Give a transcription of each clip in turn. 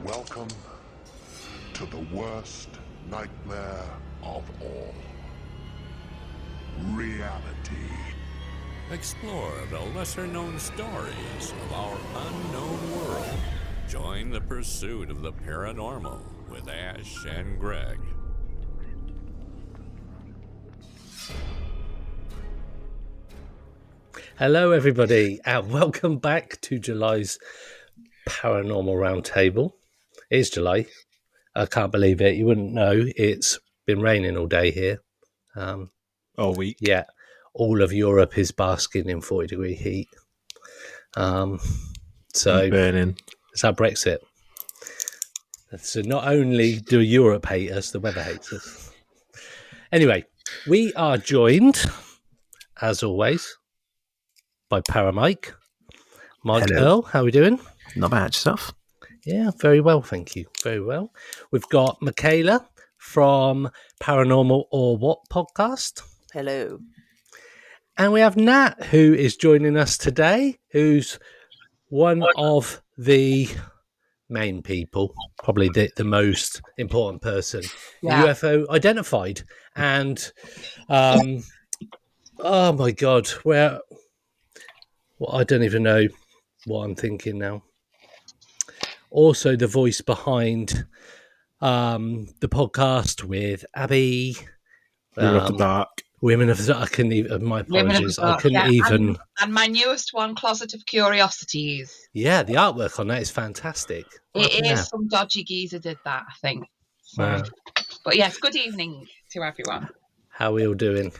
Welcome to the worst nightmare of all. Reality. Explore the lesser-known stories of our unknown world. Join the pursuit of the paranormal with Ash and Greg. Hello, everybody, and welcome back to July's Paranormal Round Table. It is July. I can't believe it. You wouldn't know. It's been raining all day here. All week. Yeah, all of Europe is basking in 40-degree heat. So Burning. it's our Brexit. So not only do Europe hate us, the weather hates us. Anyway, we are joined, as always, by Paramike. Mike Hello. Earl, how are we doing? Not bad stuff. Yeah, very well, thank you. Very well. We've got Michaela from Paranormal or What podcast. Hello. And we have Nat, who is joining us today, who's one of the main people, probably the most important person, UFO identified. And, oh my God, well, I don't even know what I'm thinking now. Also, the voice behind the podcast with Abby. Women of the Dark. Women of the Dark. I couldn't even. My apologies. I couldn't even. And my newest one, Closet of Curiosities. Yeah, the artwork on that is fantastic. It is. Some dodgy geezer did that, I think. So. Wow. But yes, good evening to everyone. How are we all doing?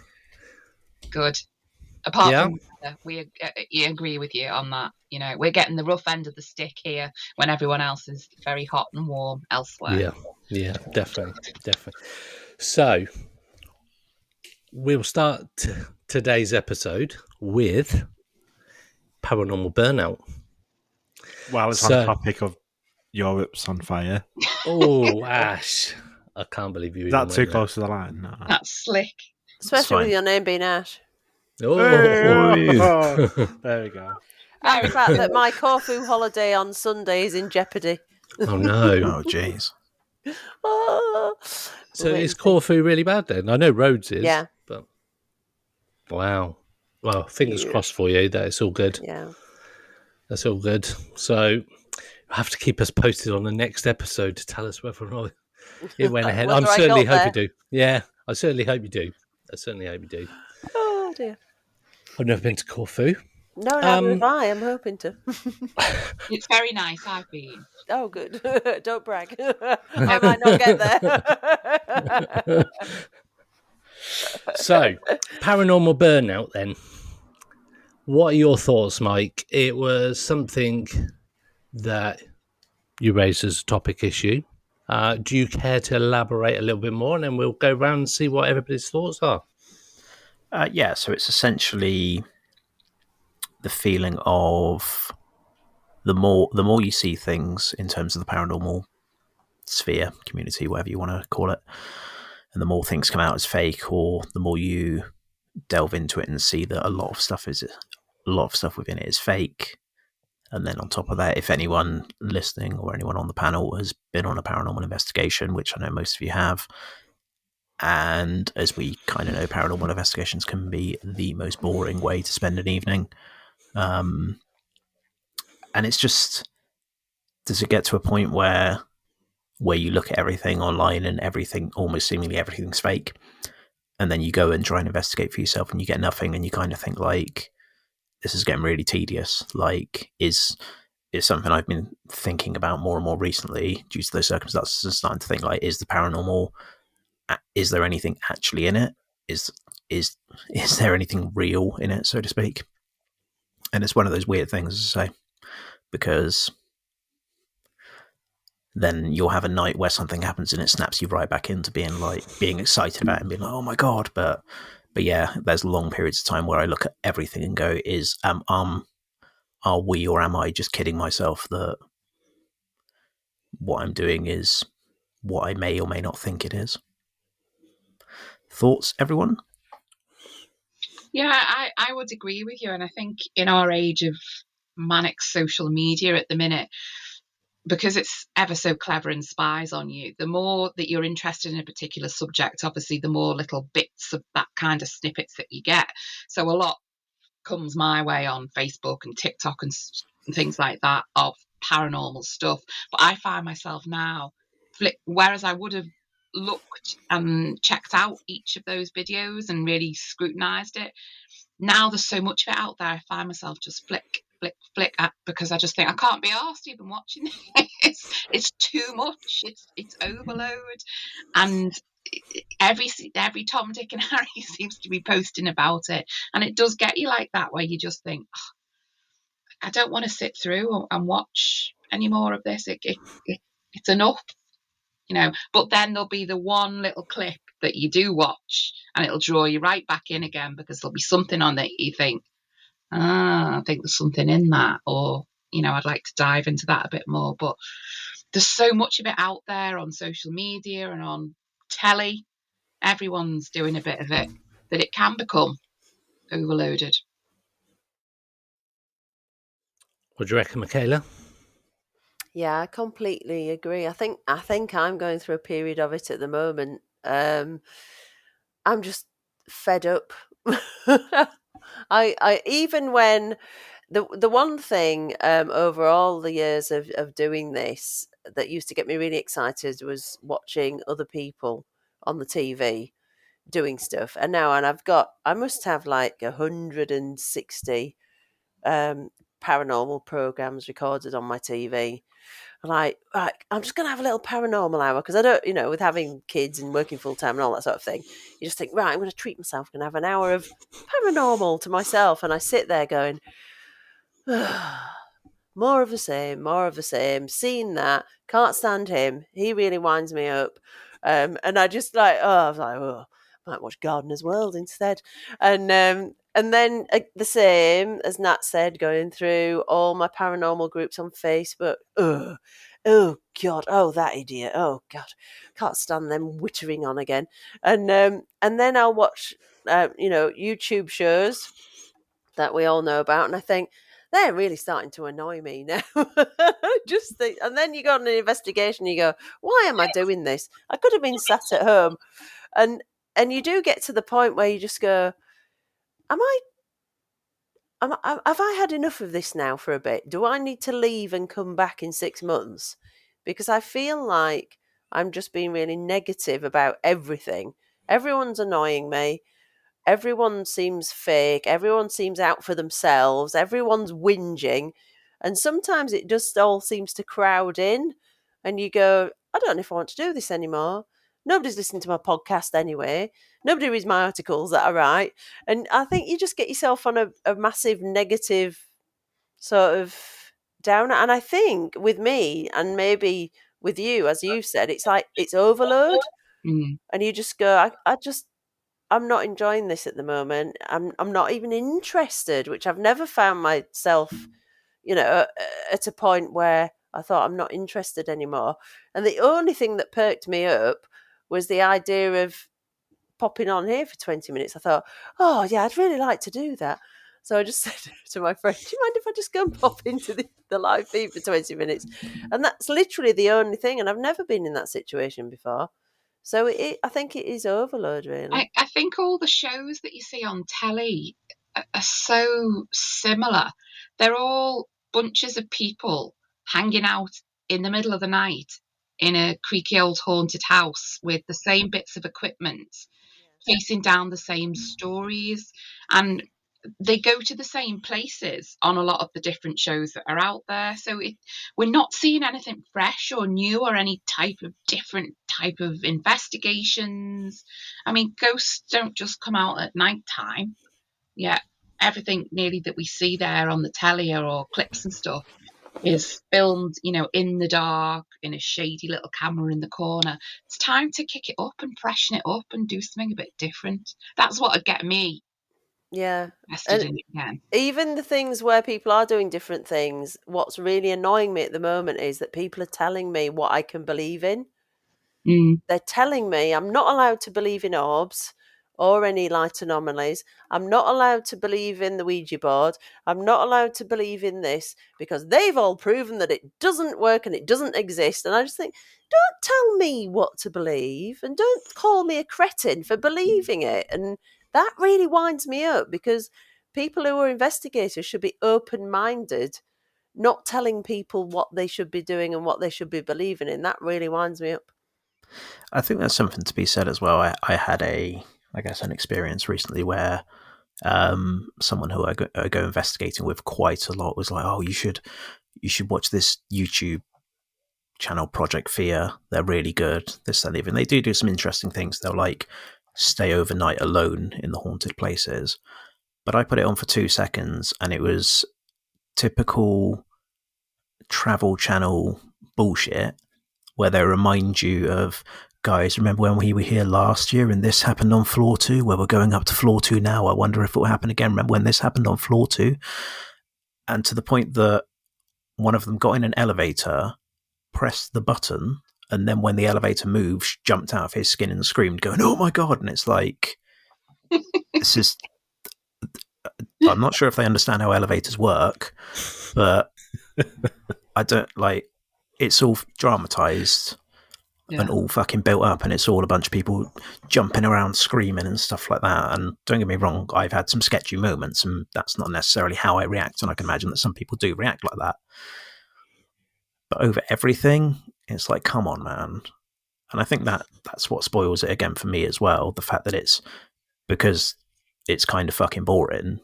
Good. Apart from we agree with you on that. You know, we're getting the rough end of the stick here when everyone else is very hot and warm elsewhere. Yeah, definitely. So we'll start today's episode with Paranormal Burnout. Well, it's on the topic of Europe's on fire. Oh, Ash. I can't believe you. Is that too close to the line? No. That's slick. Especially with your name being Ash. Oh. There we go. And the fact that my Corfu holiday on Sunday is in jeopardy. Oh, no. Oh, jeez. So is Corfu really bad then? I know Rhodes is. Yeah. But wow. Well, fingers crossed for you that it's all good. Yeah. That's all good. So you have to keep us posted on the next episode to tell us whether or not it went ahead. I certainly hope you do. Yeah, I certainly hope you do. Oh, dear. I've never been to Corfu. No, neither have I. I'm hoping to. It's very nice. I've been. Oh, good. Don't brag. I might not get there. So, Paranormal Burnout then. What are your thoughts, Mike? It was something that you raised as a topic issue. Do you care to elaborate a little bit more, and then we'll go around and see what everybody's thoughts are? Yeah, so it's essentially the feeling of the more you see things in terms of the paranormal sphere, community, whatever you want to call it, and the more things come out as fake, or the more you delve into it and see that a lot of stuff within it is fake. And then on top of that, if anyone listening or anyone on the panel has been on a paranormal investigation, which I know most of you have, and as we kind of know, paranormal investigations can be the most boring way to spend an evening. And it's just, does it get to a point where you look at everything online and everything, almost seemingly everything's fake, and then you go and try and investigate for yourself and you get nothing, and you kind of think like, this is getting really tedious. Like, is something I've been thinking about more and more recently due to those circumstances, and starting to think like, is the paranormal, is there anything actually in it? Is there anything real in it, so to speak? And it's one of those weird things to say, because then you'll have a night where something happens and it snaps you right back into being excited about it and being like, oh my God. But yeah, there's long periods of time where I look at everything and go, are we, or am I just kidding myself that what I'm doing is what I may or may not think it is? Thoughts, everyone? Yeah, I would agree with you. And I think in our age of manic social media at the minute, because it's ever so clever and spies on you, the more that you're interested in a particular subject, obviously, the more little bits of that kind of snippets that you get. So a lot comes my way on Facebook and TikTok and things like that of paranormal stuff. But I find myself now, whereas I would have looked and checked out each of those videos and really scrutinized it, now there's so much of it out there, I find myself just flick because I just think I can't be arsed even watching this. It's too much. It's overload, and every Tom, Dick, and Harry seems to be posting about it, and it does get you like that, where you just think, oh, I don't want to sit through and watch any more of this. It's enough, But then there'll be the one little clip that you do watch, and it'll draw you right back in again because there'll be something on that you think, I think there's something in that, or I'd like to dive into that a bit more. But there's so much of it out there on social media and on telly. Everyone's doing a bit of it, that it can become overloaded. What do you reckon, Michaela? Yeah, I completely agree. I think I'm going through a period of it at the moment. I'm just fed up. I even when the one thing over all the years of doing this that used to get me really excited was watching other people on the TV doing stuff. And I must have like 160 paranormal programs recorded on my TV. Like, right, I'm just going to have a little paranormal hour because I don't, with having kids and working full time and all that sort of thing, you just think, right, I'm going to treat myself, going to have an hour of paranormal to myself. And I sit there going, more of the same, seeing that, can't stand him. He really winds me up. And I just I was like, I might watch Gardener's World instead. And then the same as Nat said, going through all my paranormal groups on Facebook. Oh God! Oh, that idiot! Oh God! Can't stand them wittering on again. And then I'll watch YouTube shows that we all know about, and I think they're really starting to annoy me now. And then you go on an investigation, and you go, why am I doing this? I could have been sat at home. And you do get to the point where you just go, have I had enough of this now for a bit? Do I need to leave and come back in 6 months? Because I feel like I'm just being really negative about everything. Everyone's annoying me. Everyone seems fake. Everyone seems out for themselves. Everyone's whinging. And sometimes it just all seems to crowd in. And you go, I don't know if I want to do this anymore. Nobody's listening to my podcast anyway. Nobody reads my articles that I write. And I think you just get yourself on a massive negative sort of downer. And I think with me and maybe with you, as you said, it's like it's overload. Mm. And you just go, I'm not enjoying this at the moment. I'm not even interested, which I've never found myself, at a point where I thought I'm not interested anymore. And the only thing that perked me up was the idea of popping on here for 20 minutes. I thought, oh yeah, I'd really like to do that. So I just said to my friend, do you mind if I just go and pop into the live feed for 20 minutes? And that's literally the only thing. And I've never been in that situation before. So I think it is overload, really. I think all the shows that you see on telly are so similar. They're all bunches of people hanging out in the middle of the night in a creaky old haunted house with the same bits of equipment, facing down the same stories, and they go to the same places on a lot of the different shows that are out there. So we're not seeing anything fresh or new or any different type of investigations. I mean, ghosts don't just come out at night time. Yeah, everything nearly that we see there on the telly or clips and stuff is filmed, in the dark, in a shady little camera in the corner. It's time to kick it up and freshen it up and do something a bit different. That's what would get me invested in it again. Even the things where people are doing different things, what's really annoying me at the moment is that people are telling me what I can believe in. Mm. They're telling me I'm not allowed to believe in orbs or any light anomalies. I'm not allowed to believe in the Ouija board. I'm not allowed to believe in this because they've all proven that it doesn't work and it doesn't exist. And I just think, don't tell me what to believe and don't call me a cretin for believing it. And that really winds me up because people who are investigators should be open-minded, not telling people what they should be doing and what they should be believing in. That really winds me up. I think there's something to be said as well. I had an experience recently where someone who I go investigating with quite a lot was like, "Oh, you should watch this YouTube channel, Project Fear. They're really good. This, that, and even they do some interesting things. They'll like stay overnight alone in the haunted places." But I put it on for 2 seconds, and it was typical travel channel bullshit, where they remind you of, guys, remember when we were here last year and this happened on floor 2? Well, we're going up to floor 2 now. I wonder if it will happen again. Remember when this happened on floor 2? And to the point that one of them got in an elevator, pressed the button, and then when the elevator moved, jumped out of his skin and screamed, going, "Oh my God." And it's like, this is, I'm not sure if they understand how elevators work, but I don't like, it's all dramatized and all fucking built up, and it's all a bunch of people jumping around screaming and stuff like that. And don't get me wrong, I've had some sketchy moments, and that's not necessarily how I react, and I can imagine that some people do react like that. But over everything, it's like, come on, man. And I think that's what spoils it again for me as well. The fact that it's, because it's kind of fucking boring,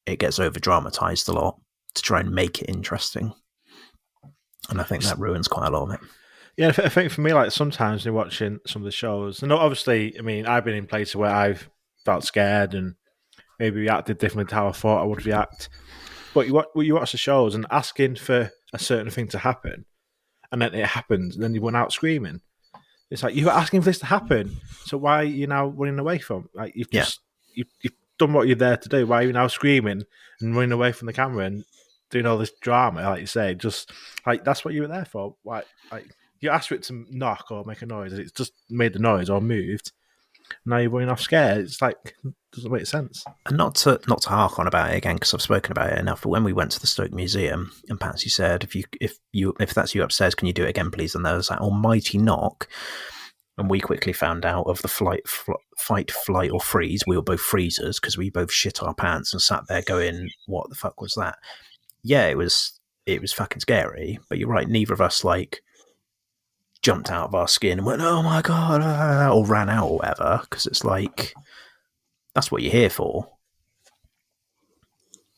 it gets over dramatized a lot to try and make it interesting. And I think that ruins quite a lot of it. Yeah, I think for me, like sometimes when you're watching some of the shows, and obviously, I mean, I've been in places where I've felt scared and maybe reacted differently to how I thought I would react. But you watch the shows and asking for a certain thing to happen, and then it happens, and then you run out screaming. It's like, you were asking for this to happen, so why are you now running away from? Like, you've done what you're there to do. Why are you now screaming and running away from the camera and doing all this drama? Like you say, just like, that's what you were there for. Why? Like, you asked for it to knock or make a noise, and it's just made the noise or moved. Now you're running off scared. It's like, it doesn't make sense. And not to hark on about it again, because I've spoken about it enough. But when we went to the Stoke Museum, and Patsy said, "If that's you upstairs, can you do it again, please?" And there was that almighty knock, and we quickly found out of the fight, flight, or freeze. We were both freezers because we both shit our pants and sat there going, "What the fuck was that?" Yeah, it was fucking scary. But you're right, neither of us like jumped out of our skin and went, "Oh my God," or ran out or whatever, because it's like, that's what you're here for.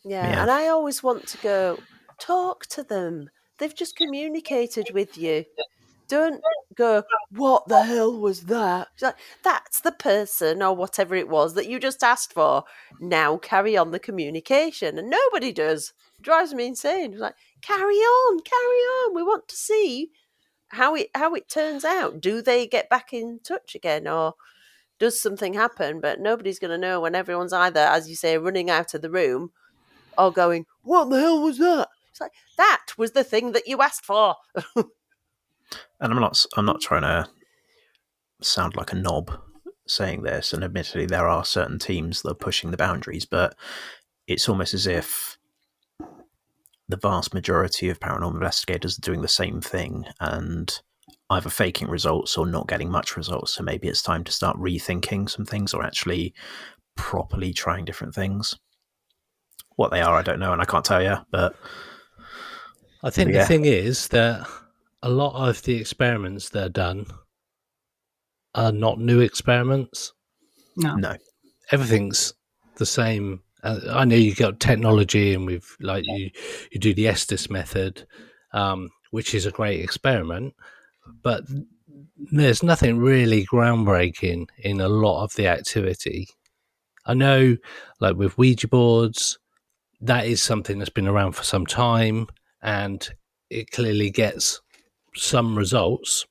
Yeah, and I always want to go, talk to them. They've just communicated with you. Don't go, "What the hell was that?" It's like, that's the person or whatever it was that you just asked for. Now carry on the communication. And nobody does. It drives me insane. It's like, carry on. We want to see how it turns out. Do they get back in touch again, or does something happen? But nobody's going to know when everyone's either, as you say, running out of the room or going, "What the hell was that?" It's like, that was the thing that you asked for. And I'm not trying to sound like a knob saying this, and admittedly there are certain teams that are pushing the boundaries, but it's almost as if the vast majority of paranormal investigators are doing the same thing and either faking results or not getting much results. So maybe it's time to start rethinking some things, or actually properly trying different things. What they are, I don't know, and I can't tell you, but I think the thing is that a lot of the experiments that are done are not new experiments. No. Everything's the same. I know you got technology, and we've like you do the Estes method, which is a great experiment, but there's nothing really groundbreaking in a lot of the activity. I know, like with Ouija boards, that is something that's been around for some time, and it clearly gets some results,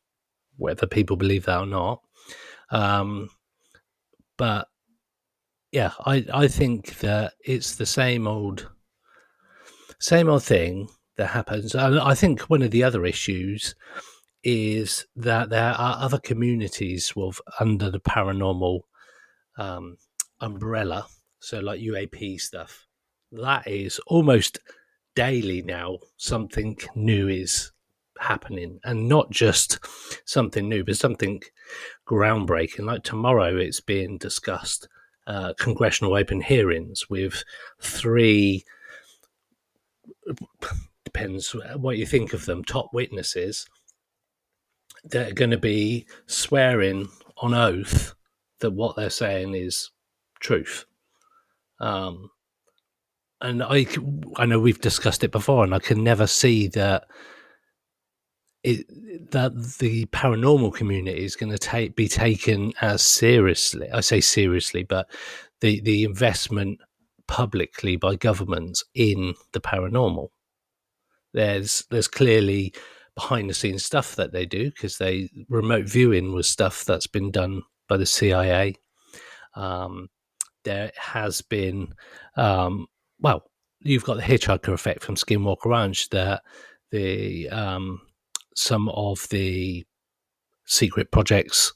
whether people believe that or not. But yeah, I think that it's the same old thing that happens. I think one of the other issues is that there are other communities under the paranormal umbrella, so like UAP stuff, that is almost daily now something new is happening, and not just something new, but something groundbreaking. Like tomorrow, it's being discussed, congressional open hearings with 3, depends what you think of them, top witnesses that are going to be swearing on oath that what they're saying is truth. And I know we've discussed it before, and I can never see that that the paranormal community is going to be taken as seriously. I say seriously, but the investment publicly by governments in the paranormal. There's clearly behind the scenes stuff that they do, because remote viewing was stuff that's been done by the CIA. There has been, well, you've got the hitchhiker effect from Skinwalker Ranch, that some of the secret projects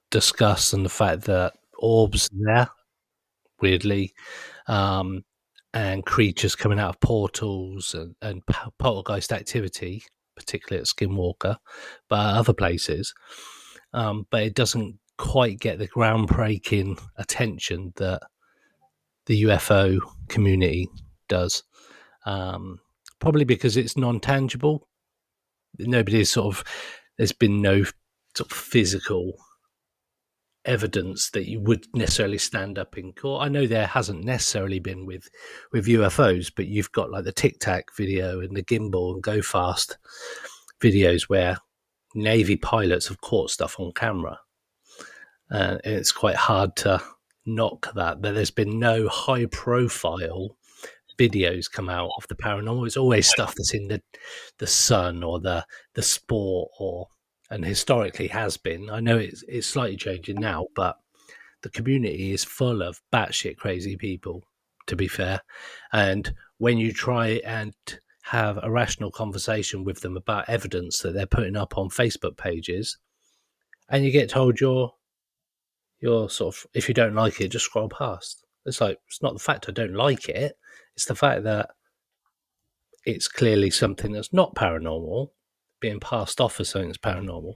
discuss, and the fact that orbs there, weirdly, and creatures coming out of portals, and poltergeist activity, particularly at Skinwalker, but other places. But it doesn't quite get the groundbreaking attention that the UFO community does. Probably because it's non-tangible. There's been no sort of physical evidence that you would necessarily stand up in court. I know there hasn't necessarily been with UFOs, but you've got like the Tic Tac video and the gimbal and Go Fast videos where Navy pilots have caught stuff on camera. And it's quite hard to knock that. But there's been no high profile videos come out of the paranormal. It's always stuff that's in the Sun or the sport, and historically has been. I know it's slightly changing now, but the community is full of batshit crazy people, to be fair. And when you try and have a rational conversation with them about evidence that they're putting up on Facebook pages, and you get told you're sort of, if you don't like it, just scroll past. It's like, it's not the fact I don't like it, it's the fact that it's clearly something that's not paranormal being passed off as something that's paranormal,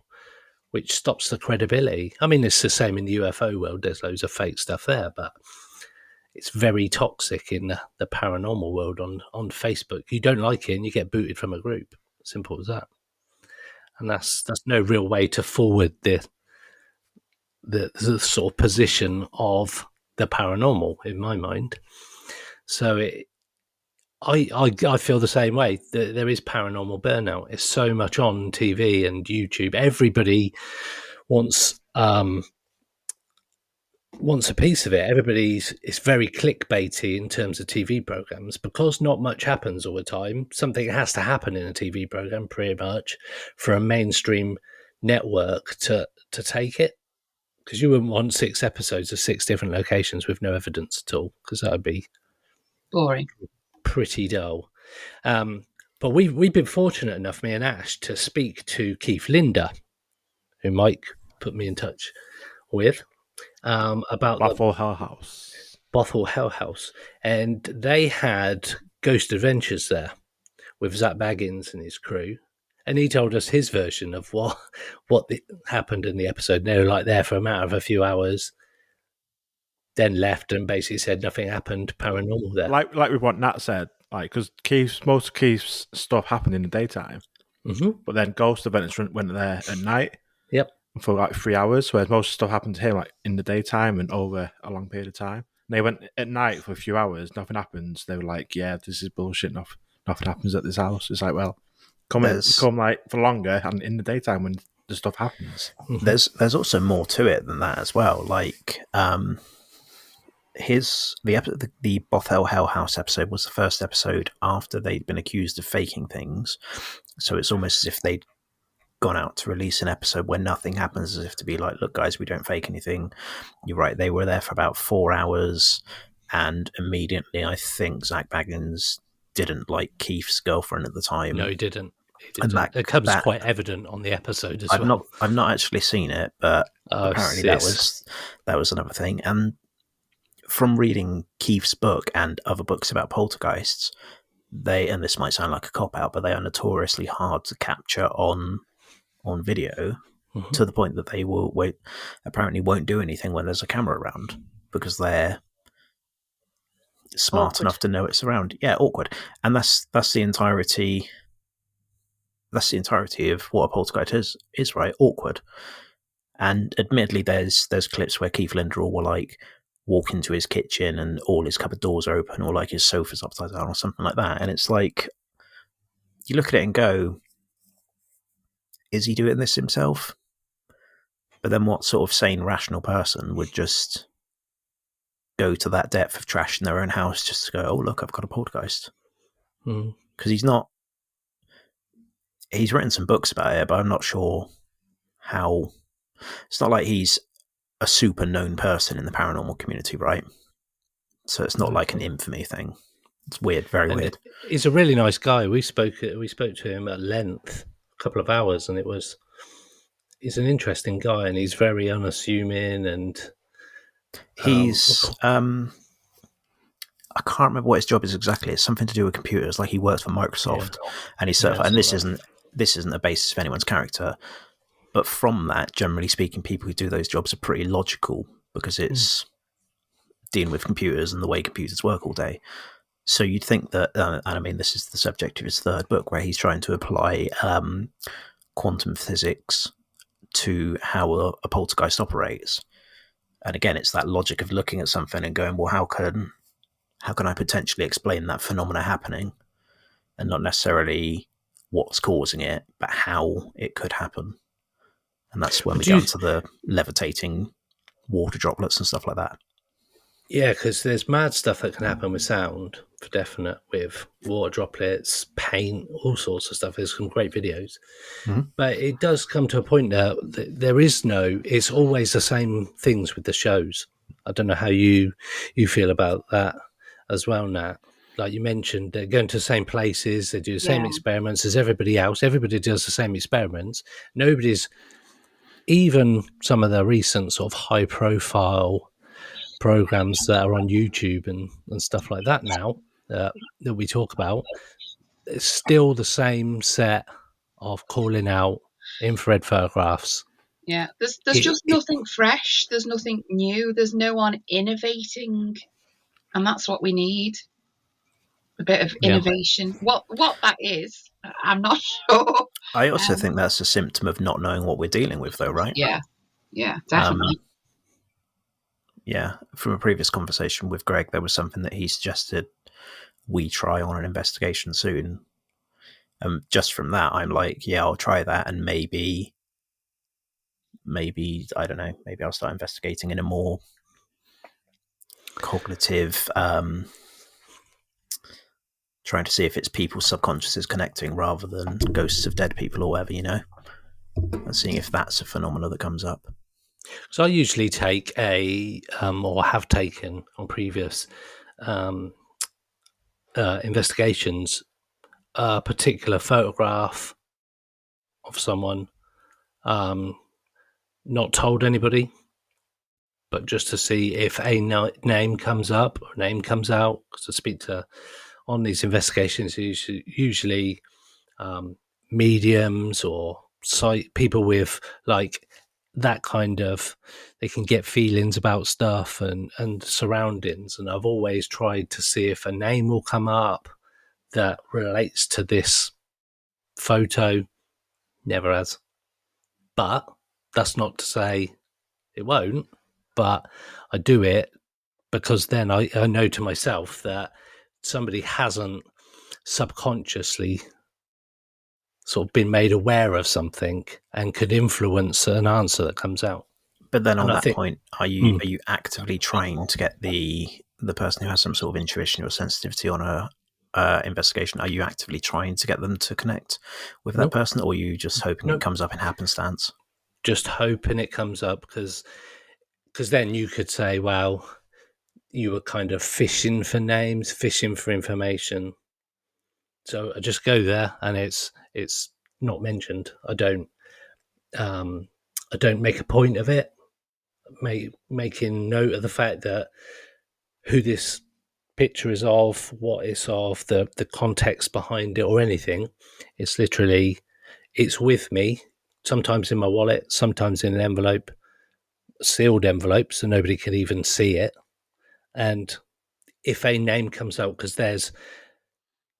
which stops the credibility. I mean, it's the same in the UFO world. There's loads of fake stuff there, but it's very toxic in the paranormal world on Facebook. You don't like it and you get booted from a group. Simple as that. And that's no real way to forward the sort of position of the paranormal, in my mind. So I feel the same way. There is paranormal burnout. It's so much on TV and YouTube. Everybody wants a piece of it. It's very clickbaity in terms of TV programs, because not much happens all the time. Something has to happen in a TV program, pretty much, for a mainstream network to take it. Because you wouldn't want 6 episodes of 6 different locations with no evidence at all, because that would be boring, pretty dull. But we've been fortunate enough, me and Ash, to speak to Keith Linder, who Mike put me in touch with, about Bothell Hell House. Bothell Hell House, and they had Ghost Adventures there with Zach Baggins and his crew. And he told us his version of what happened in the episode. They were like there for a matter of a few hours, then left and basically said nothing happened paranormal there. Like with what Nat said, like, because most of Keith's stuff happened in the daytime, but then Ghost Adventures went there at night. Yep. For like 3 hours, whereas most stuff happened to him like in the daytime and over a long period of time. And they went at night for a few hours, nothing happens. They were like, "Yeah, this is bullshit. Nothing happens at this house." It's like, well, come like for longer and in the daytime when the stuff happens. There's also more to it than that as well. Like the Bothell Hell House episode was the first episode after they'd been accused of faking things, so it's almost as if they'd gone out to release an episode where nothing happens, as if to be like, look guys, we don't fake anything. You're right, they were there for about 4 hours, and immediately I think Zach Baggins didn't like Keith's girlfriend at the time. No, he didn't. He And didn't. It comes that quite evident on the episode as well. I've not actually seen it, but Oh, apparently sis. that was another thing. And from reading Keith's book and other books about poltergeists, and this might sound like a cop out, but they are notoriously hard to capture on video, to the point that they apparently won't do anything when there's a camera around because they're smart enough to know it's around. Yeah, awkward. And that's the entirety. That's the entirety of what a poltergeist is, right? Awkward. And admittedly, there's clips where Keith Linderall will like walk into his kitchen and all his cupboard doors are open, or like his sofa's upside down, or something like that. And it's like, you look at it and go, is he doing this himself? But then what sort of sane, rational person would just go to that depth of trash in their own house just to go, oh, look, I've got a poltergeist? Because he's written some books about it, but I'm not sure how. It's not like he's a super known person in the paranormal community, right? So it's not like an infamy thing. It's weird, very weird. He's a really nice guy. We spoke to him at length, a couple of hours, and he's an interesting guy, and he's very unassuming, and he's I can't remember what his job is exactly. It's something to do with computers. Like he works for Microsoft, and he's certified. And this isn't a basis of anyone's character, but from that, generally speaking, people who do those jobs are pretty logical because it's dealing with computers and the way computers work all day. So you'd think that, and I mean, this is the subject of his third book, where he's trying to apply quantum physics to how a poltergeist operates. And again, it's that logic of looking at something and going, well, how can I potentially explain that phenomena happening? And not necessarily what's causing it, but how it could happen. And that's when we get into the levitating water droplets and stuff like that. Yeah, because there's mad stuff that can happen with sound, for definite, with water droplets, paint, all sorts of stuff. There's some great videos. But it does come to a point that it's always the same things with the shows. I don't know how you feel about that as well, Nat. Like you mentioned, they're going to the same places, they do the same experiments as everybody else. Everybody does the same experiments. Even some of the recent sort of high-profile programs that are on YouTube and stuff like that now that we talk about, it's still the same set of calling out infrared photographs. Yeah, there's just nothing fresh. There's nothing new. There's no one innovating, and that's what we need. A bit of innovation. What that is, I'm not sure. I also think that's a symptom of not knowing what we're dealing with, though, right? Yeah, definitely. From a previous conversation with Greg, there was something that he suggested we try on an investigation soon. Just from that, I'm like, yeah, I'll try that, and maybe I don't know, maybe I'll start investigating in a more cognitive, trying to see if it's people's subconsciouses connecting rather than ghosts of dead people or whatever, and seeing if that's a phenomena that comes up. So I usually take or have taken on previous investigations, a particular photograph of someone, not told anybody, but just to see if a name comes up or name comes out. Because I speak to, on these investigations, usually mediums or people with like that kind of, they can get feelings about stuff and surroundings. And I've always tried to see if a name will come up that relates to this photo. Never has. But that's not to say it won't. But I do it because then I know to myself that somebody hasn't subconsciously sort of been made aware of something and could influence an answer that comes out. But then on that point, are you actively trying to get the person who has some sort of intuition or sensitivity on a investigation, are you actively trying to get them to connect with that person, or are you just hoping it comes up in happenstance? Just hoping it comes up, because then you could say, well, you were kind of fishing for names, fishing for information So I just go there, and it's not mentioned. I don't make a point of it, making note of the fact that who this picture is of, what it's of, the context behind it, or anything. It's literally, it's with me, sometimes in my wallet, sometimes in an envelope, sealed envelope, so nobody can even see it. And if a name comes out, because there's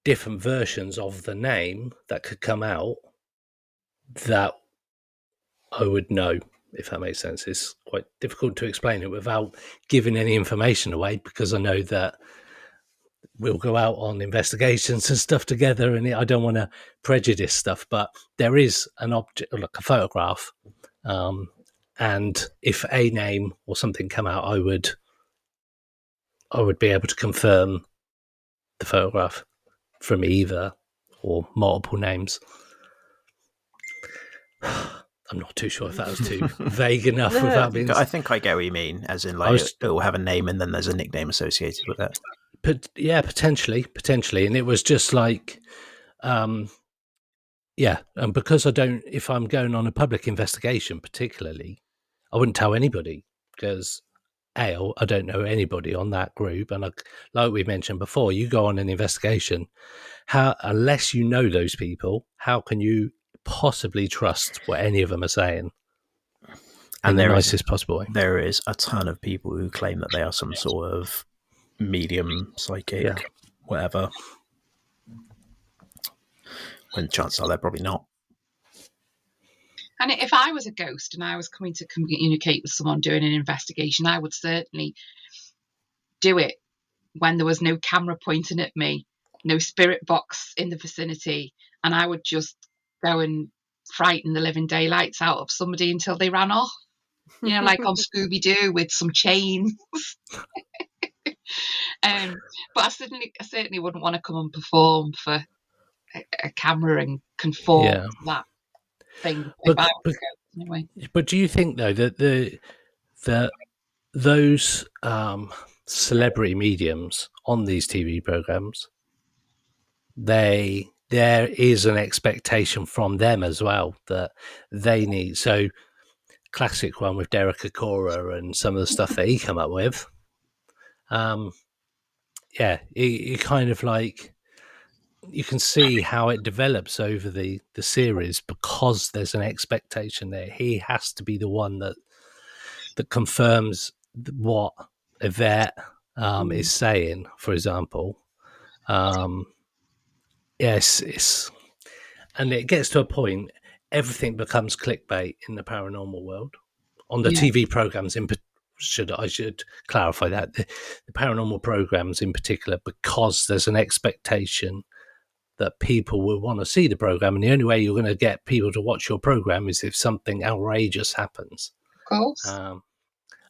different versions of the name that could come out, that I would know, if that makes sense. It's quite difficult to explain it without giving any information away, because I know that we'll go out on investigations and stuff together, and I don't want to prejudice stuff, but there is an object, like a photograph, and if a name or something come out, I would be able to confirm the photograph from either or multiple names. I'm not too sure if that was too vague enough without being... I think I get what you mean, as in like it will have a name and then there's a nickname associated with it. But yeah, potentially, and it was just like, and because I don't, if I'm going on a public investigation, particularly, I wouldn't tell anybody, because I don't know anybody on that group, and like we mentioned before, you go on an investigation, unless you know those people, how can you possibly trust what any of them are saying? And in the nicest possible way. There is a ton of people who claim that they are some sort of medium, psychic, whatever, when chances are they're probably not. And if I was a ghost and I was coming to communicate with someone doing an investigation, I would certainly do it when there was no camera pointing at me, no spirit box in the vicinity, and I would just go and frighten the living daylights out of somebody until they ran off. You know, like on Scooby-Doo with some chains. But I certainly wouldn't want to come and perform for a camera and conform to that thing. But do you think though that those celebrity mediums on these TV programs, there is an expectation from them as well that they need? So classic one with Derek Akora and some of the stuff that he come up with. It kind of like, you can see how it develops over the series, because there's an expectation there. He has to be the one that confirms what Yvette is saying, for example. Yes, and it gets to a point, everything becomes clickbait in the paranormal world. On the TV programs, I should clarify that the paranormal programs in particular, because there's an expectation that people will want to see the program, and the only way you're going to get people to watch your program is if something outrageous happens. Of course.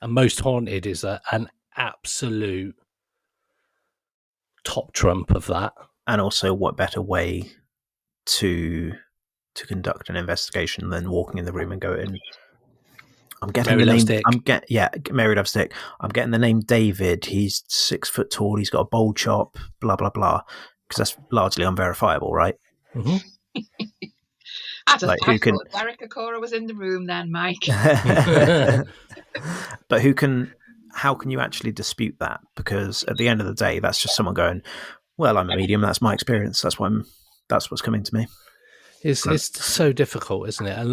And Most Haunted is an absolute top trump of that. And also, what better way to conduct an investigation than walking in the room and going, I'm getting Mary the name. Lovestick. Mary Lovestick. I'm getting the name David. He's 6 foot tall. He's got a bowl chop. Blah blah blah. Because that's largely unverifiable, right? Mm-hmm. I thought Derek Akora was in the room then, Mike. But how can you actually dispute that? Because at the end of the day, that's just someone going, well, I'm a medium. That's my experience. That's what's coming to me. It's so difficult, isn't it? I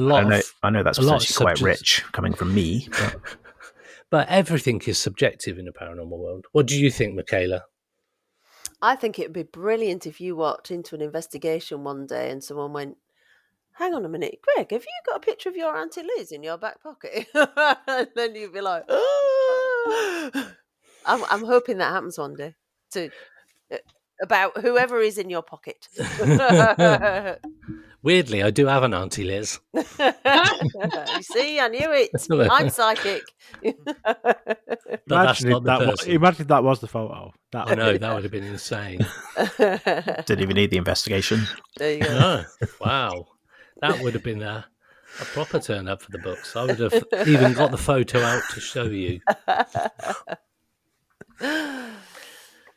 know that's potentially quite rich coming from me. But everything is subjective in the paranormal world. What do you think, Michaela? I think it would be brilliant if you walked into an investigation one day and someone went, hang on a minute, Greg, have you got a picture of your Auntie Liz in your back pocket? And then you'd be like, oh! I'm hoping that happens one day about whoever is in your pocket. Weirdly, I do have an Auntie Liz. You see, I knew it. I'm psychic. Imagine that was the photo. I know, that would have been insane. Didn't even need the investigation. There you go. No. Wow. That would have been a proper turn up for the books. I would have even got the photo out to show you.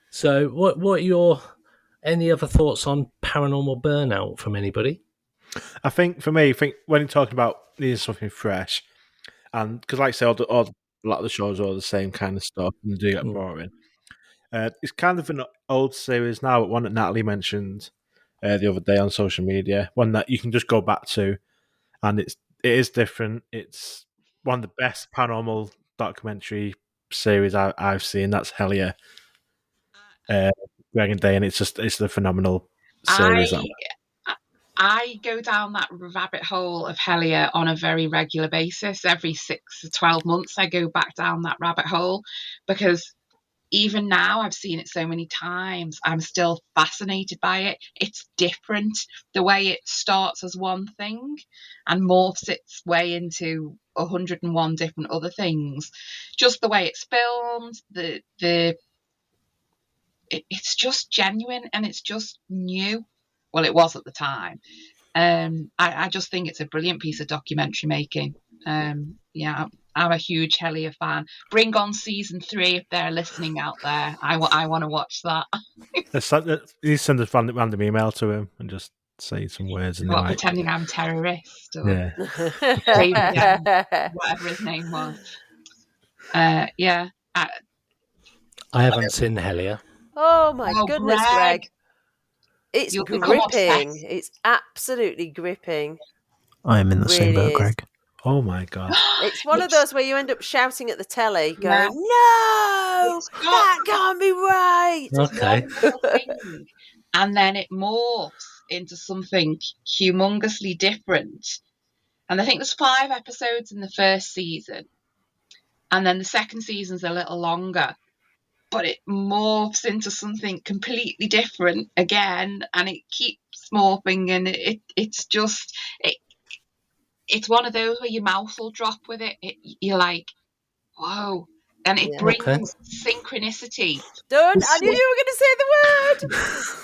So what are your Any other thoughts on Paranormal Burnout from anybody? I think for me, when you're talking about needing something fresh, and because like I say, a lot of the shows are all the same kind of stuff and they do get boring. It's kind of an old series now, but one that Natalie mentioned the other day on social media, one that you can just go back to, and it is different. It's one of the best paranormal documentary series I've seen. That's Hellier, Greg and Day, and it's a phenomenal series. I go down that rabbit hole of Hellier on a very regular basis. Every 6 to 12 months, I go back down that rabbit hole because even now, I've seen it so many times, I'm still fascinated by it. It's different. The way it starts as one thing and morphs its way into 101 different other things. Just the way it's filmed, it's just genuine and it's just new. Well, it was at the time. I just think it's a brilliant piece of documentary making. Yeah, I'm a huge Hellier fan. Bring on season 3 if they're listening out there. I want to watch that. You send a random email to him and just say some words, and Pretending I'm a terrorist or yeah. David Young, whatever his name was. Yeah. I haven't seen Hellier. Oh my goodness, Greg. It's You'll become gripping. obsessed. It's absolutely gripping. I am in the same boat, Really is. Greg. Oh my god! It's one of those where you end up shouting at the telly, going, "No, that can't be right." Okay. And then it morphs into something humongously different. And I think there's 5 episodes in the first season. And then the second season's a little longer. But it morphs into something completely different again. And it keeps morphing. And it's one of those where your mouth will drop with it. You're like, whoa. And it brings synchronicity. Don't. I knew you were going to say the word.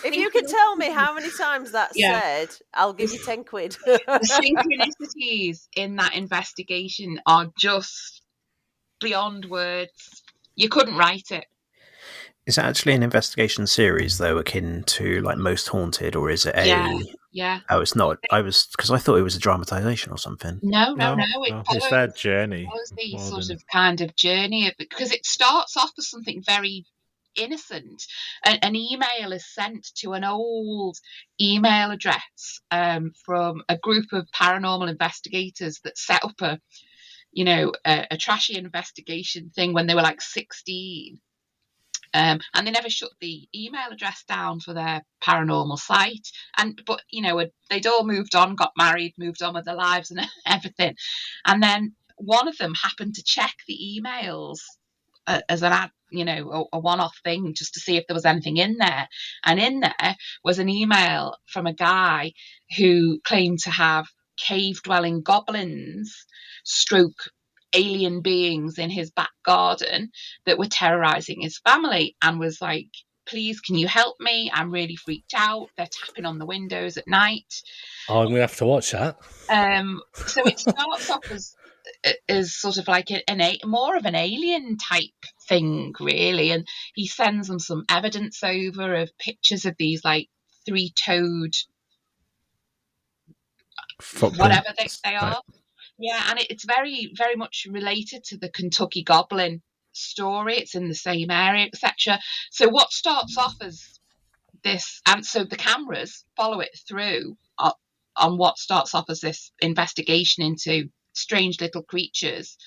If you could tell me how many times that's said, I'll give you 10 quid. The synchronicities in that investigation are just beyond words. You couldn't write it. Is it actually an investigation series, though, akin to like Most Haunted, or is it a? Yeah. Oh, it's not. Because I thought it was a dramatization or something. No. It's their journey. It follows the sort of kind of journey because it starts off as something very innocent. An email is sent to an old email address from a group of paranormal investigators that set up a trashy investigation thing when they were like 16. And they never shut the email address down for their paranormal site. But they'd all moved on, got married, moved on with their lives and everything. And then one of them happened to check the emails as an ad, a one-off thing, just to see if there was anything in there. And in there was an email from a guy who claimed to have cave-dwelling goblins stroke alien beings in his back garden that were terrorizing his family, and was like, please, can you help me? I'm really freaked out. They're tapping on the windows at night. Oh, I'm going to have to watch that. So it starts off as sort of like more of an alien type thing, really. And he sends them some evidence over of pictures of these like 3-toed whatever they are. Yeah, and it's very, very much related to the Kentucky Goblin story. It's in the same area, etc. So what starts off as this, and so the cameras follow it through on what starts off as this investigation into strange little creatures,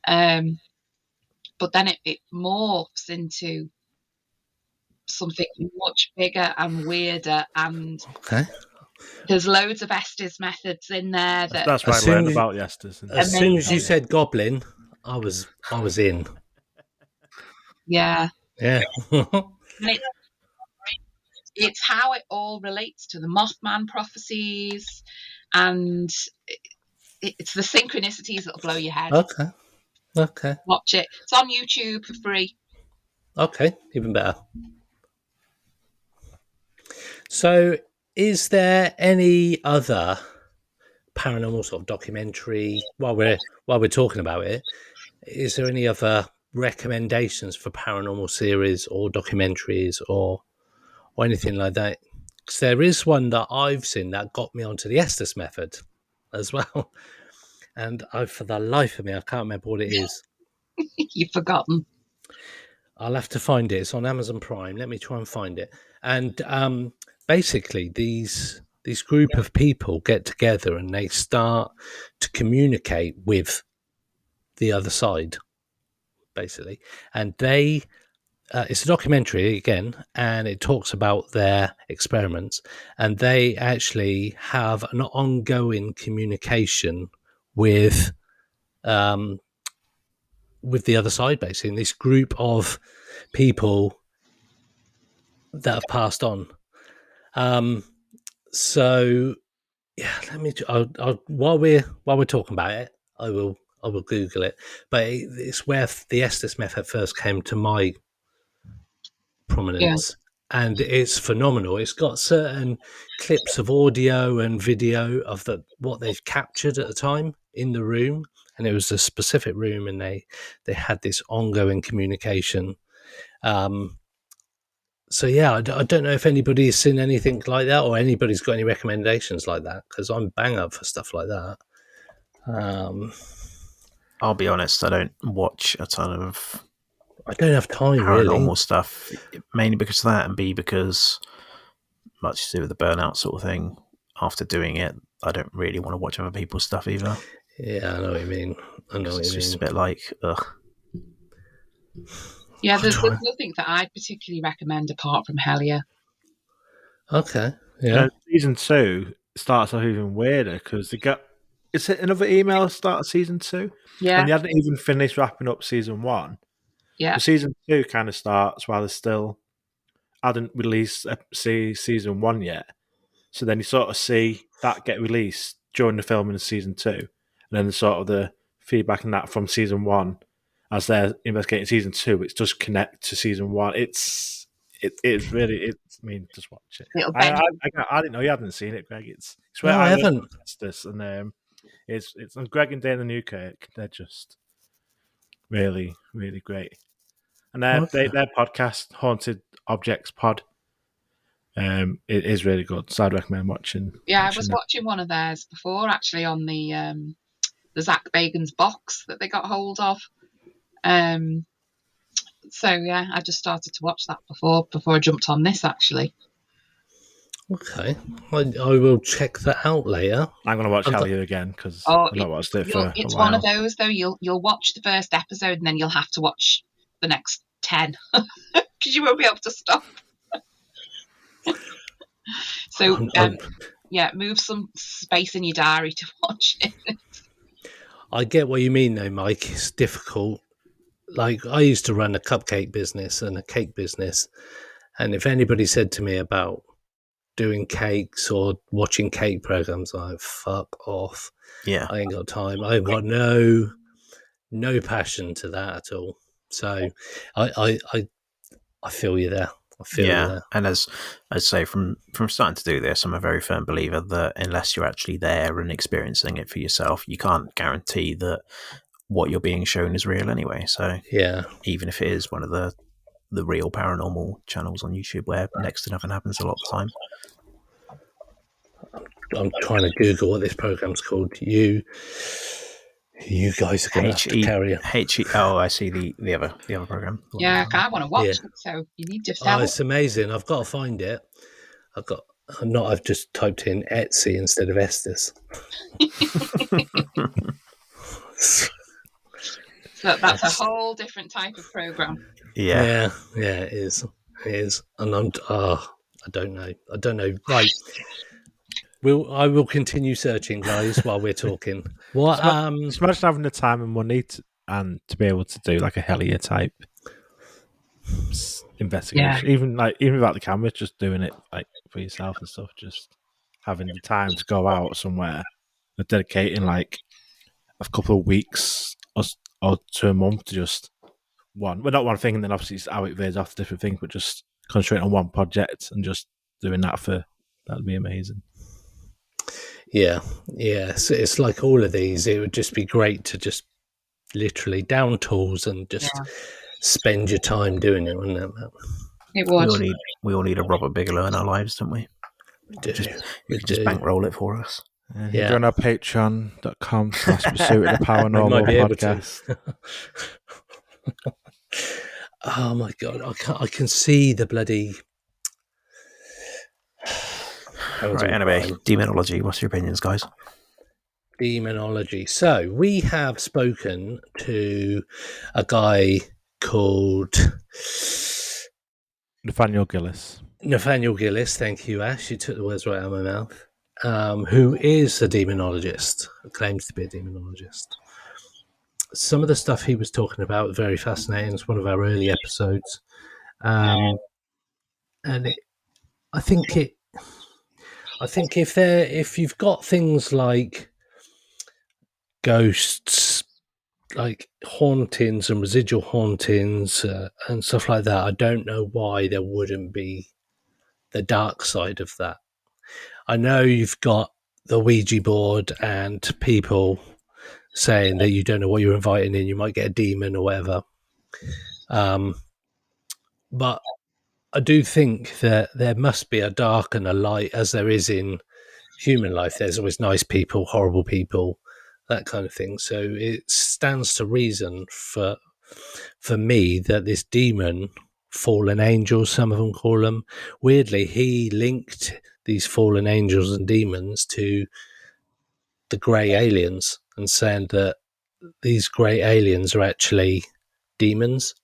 but then it morphs into something much bigger and weirder, and there's loads of Estes methods in there. That's what I learned about Estes. As soon as you said goblin, I was in. Yeah. And it's how it all relates to the Mothman prophecies, and it's the synchronicities that'll blow your head. Okay. Watch it. It's on YouTube for free. Okay, even better. So, is there any other paranormal sort of documentary while we're talking about it? Is there any other recommendations for paranormal series or documentaries or or anything like that. Because there is one that I've seen that got me onto the Estes method as well. And for the life of me, I can't remember what it is. You've forgotten. I'll have to find it. It's on Amazon Prime. Let me try and find it. And basically, these group of people get together and they start to communicate with the other side, basically. And they, it's a documentary again, and it talks about their experiments. And they actually have an ongoing communication with the other side, basically, in this group of people that have passed on. So yeah, let me. I'll, while we're talking about it, I will Google it. But it's where the Estes method first came to my prominence, and it's phenomenal. It's got certain clips of audio and video of what they've captured at the time in the room, and it was a specific room, and they had this ongoing communication. So yeah, I don't know if anybody's seen anything like that, or anybody's got any recommendations like that, because I'm bang up for stuff like that. I'll be honest, I don't watch a ton of I don't have time paranormal really. stuff, mainly because of that, and B, because much to do with the burnout sort of thing. After doing it, I don't really want to watch other people's stuff either. Yeah, I know what you mean. It's just a bit like, ugh. Yeah, there's nothing that I'd particularly recommend apart from Hellier. Okay, yeah. Season 2 starts off even weirder because they got. Is it another email start of season 2? Yeah. And they hadn't even finished wrapping up season 1. Yeah. So season 2 kind of starts while they still hadn't released season 1 yet. So then you sort of see that get released during the filming of season 2. And then sort of the feedback and that from season 1 as they're investigating season 2, it does connect to season 1. It's really, I mean, just watch it. I didn't know you hadn't seen it, Greg. It's where No, I haven't. This, and it's on Greg and Dana Newkirk. They're just really, really great. And their podcast, Haunted Objects Pod, it is really good. So I'd recommend watching. Yeah, I was watching one of theirs before, actually, on the Zach Bagans box that they got hold of. So yeah, I just started to watch that before I jumped on this, actually. Okay, I will check that out later. I'm going to watch Hellier again because I've not watched it for a while. It's one of those though. You'll watch the first episode and then you'll have to watch the next 10 because you won't be able to stop. So yeah, move some space in your diary to watch it. I get what you mean though, Mike. It's difficult. Like, I used to run a cupcake business and a cake business, and if anybody said to me about doing cakes or watching cake programs, I'm like, fuck off. Yeah, I ain't got time. I've got no passion to that at all. So I feel you there. I feel you there. And as I say, from starting to do this, I'm a very firm believer that unless you're actually there and experiencing it for yourself, you can't guarantee that what you're being shown is real anyway. So yeah, even if it is one of the real paranormal channels on YouTube where next to nothing happens a lot of the time. I'm trying to Google what this program's called. You guys are going to have to carry it. Oh, I see the other program. Yeah, I want to watch it, so you need to tell. Oh, it's amazing. I've got to find it. I've just typed in Etsy instead of Estes. So that's a whole different type of program. Yeah, it is. And I don't know. Right. I will continue searching, guys, while we're talking. What? Just imagine having the time and money to be able to do like a Hellier type investigation. Yeah. Even without the camera, just doing it like for yourself and stuff. Just having the time to go out somewhere, and dedicating like a couple of weeks or to a month to just not one thing, and then obviously it's how it veers off to different things, but just concentrating on one project and just doing that'd be amazing. Yeah. So it's like all of these. It would just be great to just literally down tools and just spend your time doing it, wouldn't it? It We would. all need a Robert Bigelow in our lives, don't we? We do. You can just bankroll it for us. Yeah. Join our patreon.com/Pursuit of the I might Paranormal be able podcast. to. Oh my god, I can see the bloody. Right, anyway, demonology. What's your opinions, guys? Demonology. So we have spoken to a guy called Nathaniel Gillis. Nathaniel Gillis. Thank you, Ash. You took the words right out of my mouth. Who is a demonologist? Claims to be a demonologist. Some of the stuff he was talking about was very fascinating. It's one of our early episodes, and I think if you've got things like ghosts, like hauntings and residual hauntings and stuff like that, I don't know why there wouldn't be the dark side of that. I know you've got the Ouija board and people saying that you don't know what you're inviting in, you might get a demon or whatever. But I do think that there must be a dark and a light, as there is in human life. There's always nice people, horrible people, that kind of thing. So it stands to reason for me that this demon, fallen angels, some of them call them, weirdly, he linked these fallen angels and demons to the grey aliens and saying that these grey aliens are actually demons.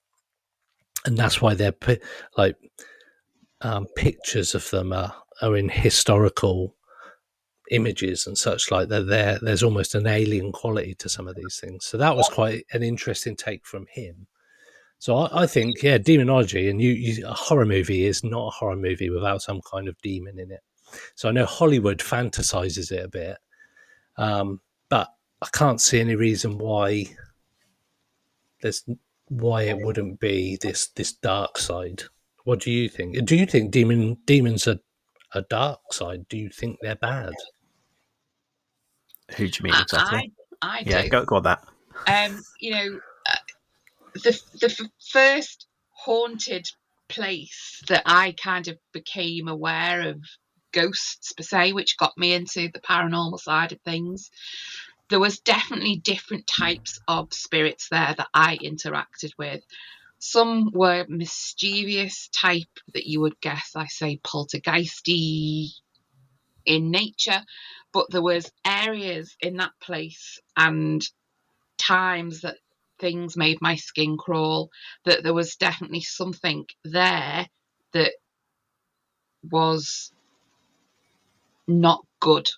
And that's why they're like pictures of them are in historical images and such like that. There's almost an alien quality to some of these things. So that was quite an interesting take from him. So I think, yeah, demonology, and a horror movie is not a horror movie without some kind of demon in it. So I know Hollywood fantasizes it a bit, but I can't see any reason why it wouldn't be this dark side. What do you think? Do you think demons are a dark side? Do you think they're bad? Who do you mean exactly? I Yeah, do. go on that. The first haunted place that I kind of became aware of ghosts per se, which got me into the paranormal side of things, there was definitely different types of spirits there that I interacted with. Some were mischievous type that you would guess, I say, poltergeisty in nature, but there was areas in that place and times that things made my skin crawl, that there was definitely something there that was not good.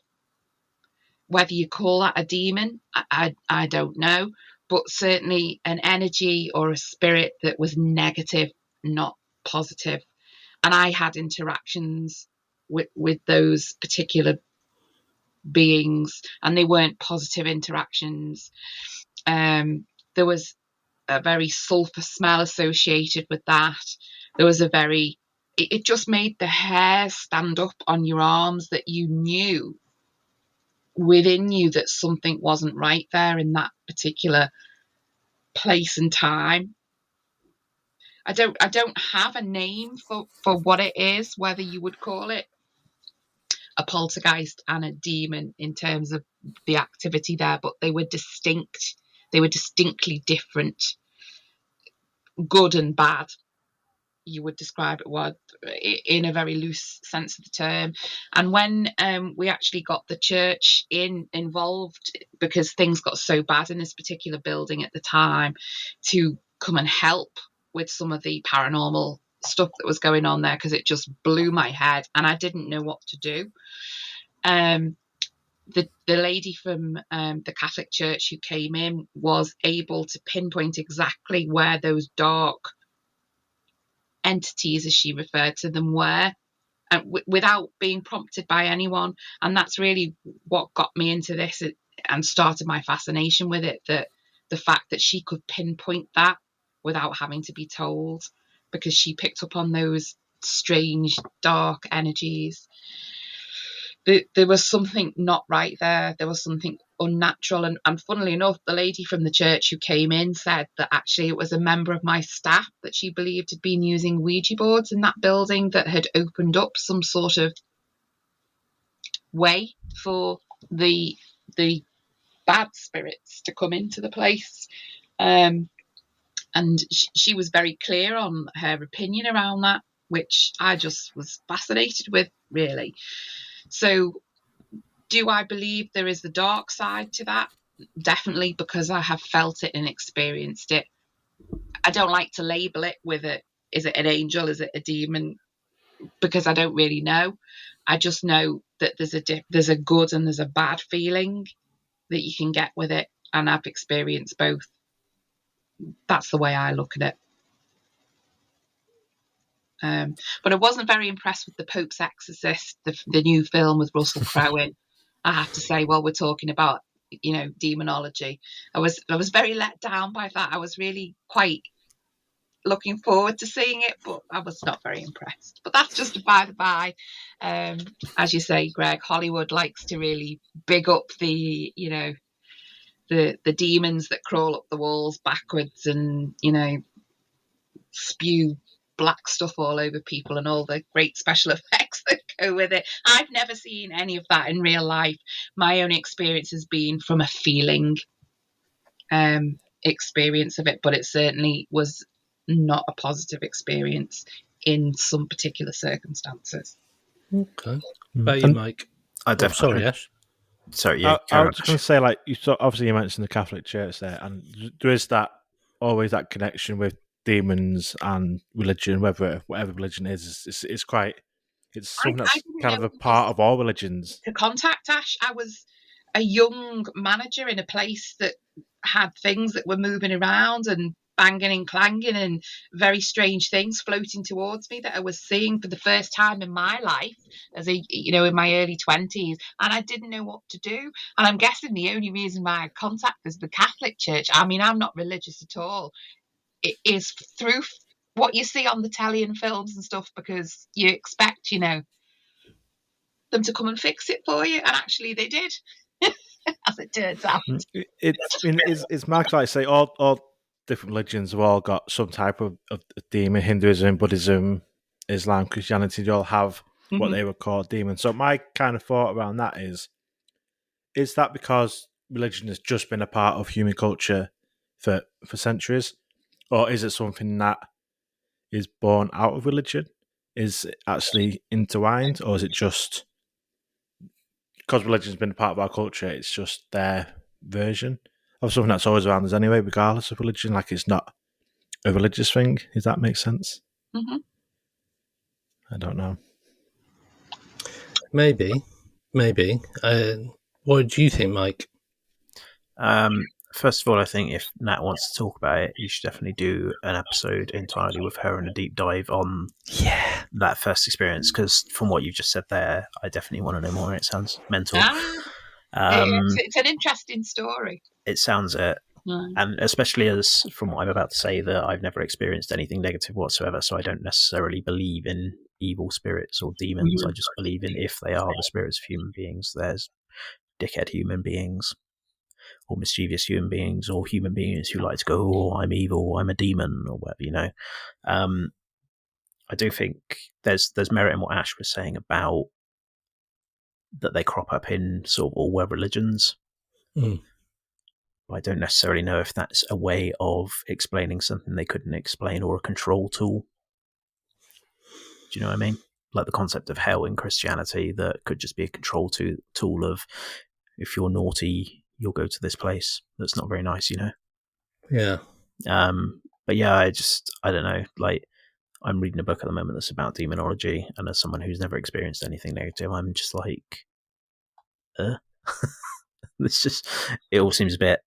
Whether you call that a demon, I don't know, but certainly an energy or a spirit that was negative, not positive. And I had interactions with those particular beings, and they weren't positive interactions. There was a very sulfur smell associated with that. There was it just made the hair stand up on your arms, that you knew within you that something wasn't right there in that particular place and time. I don't have a name for what it is, whether you would call it a poltergeist and a demon in terms of the activity there, but they were distinct. They were distinctly different, good and bad. You would describe it in a very loose sense of the term. And when we actually got the church involved, because things got so bad in this particular building at the time, to come and help with some of the paranormal stuff that was going on there, because it just blew my head and I didn't know what to do. The lady from the Catholic Church who came in was able to pinpoint exactly where those dark entities, as she referred to them, were, without being prompted by anyone. And that's really what got me into this and started my fascination with it, that the fact that she could pinpoint that without having to be told, because she picked up on those strange dark energies. There was something not right there. There was something unnatural. And funnily enough, the lady from the church who came in said that actually it was a member of my staff that she believed had been using Ouija boards in that building that had opened up some sort of way for the bad spirits to come into the place. And she was very clear on her opinion around that, which I just was fascinated with, really. So do I believe there is the dark side to that? Definitely, because I have felt it and experienced it. I don't like to label it with is it an angel, is it a demon? Because I don't really know. I just know that there's a good and there's a bad feeling that you can get with it, and I've experienced both. That's the way I look at it. But I wasn't very impressed with the Pope's Exorcist, the new film with Russell Crowe in. I have to say, while we're talking about, demonology, I was very let down by that. I was really quite looking forward to seeing it, but I was not very impressed. But that's just a by the by. As you say, Greg, Hollywood likes to really big up the demons that crawl up the walls backwards and spew black stuff all over people and all the great special effects that go with it. I've never seen any of that in real life. My own experience has been from a feeling experience of it, but it certainly was not a positive experience in some particular circumstances. Okay. About you, Mike? I definitely. Sorry, Ash. Sorry, yeah. I was just going to say, like, obviously you mentioned the Catholic Church there, and there is always that connection with demons and religion, whatever religion is. It's something that's kind of a part of all religions. To contact Ash, I was a young manager in a place that had things that were moving around and banging and clanging and very strange things floating towards me that I was seeing for the first time in my life as in my early 20s, and I didn't know what to do. And I'm guessing the only reason why I contacted the Catholic Church, I mean, I'm not religious at all, it is through what you see on the telly and films and stuff, because you expect, them to come and fix it for you, and actually they did. As it turns out, it's Mark, like I say, all different religions have all got some type of demon. Hinduism, Buddhism, Islam, Christianity, they all have what they would call demons. So my kind of thought around that is that because religion has just been a part of human culture for centuries, or is it something that is born out of religion? Is it actually intertwined, or is it just because religion's been a part of our culture, it's just their version of something that's always around us anyway, regardless of religion? Like, it's not a religious thing. Does that make sense? Mm-hmm. I don't know. Maybe. What do you think, Mike? First of all, I think if Nat wants to talk about it, you should definitely do an episode entirely with her and a deep dive on that first experience, because from what you've just said there, I definitely want to know more. It sounds mental. It's an interesting story. It sounds it. And especially as from what I'm about to say, that I've never experienced anything negative whatsoever, so I don't necessarily believe in evil spirits or demons. I just believe in, if they are the spirits of human beings, there's dickhead human beings or mischievous human beings or human beings who like to go, oh, I'm evil, I'm a demon, or whatever, I do think there's merit in what Ash was saying about that they crop up in sort of all world religions. But I don't necessarily know if that's a way of explaining something they couldn't explain, or a control tool. Do you know what I mean? Like the concept of hell in Christianity, that could just be a control tool of, if you're naughty, you'll go to this place that's not very nice, Yeah. But yeah, I don't know. Like, I'm reading a book at the moment that's about demonology, and as someone who's never experienced anything negative, I'm just like, it all seems a bit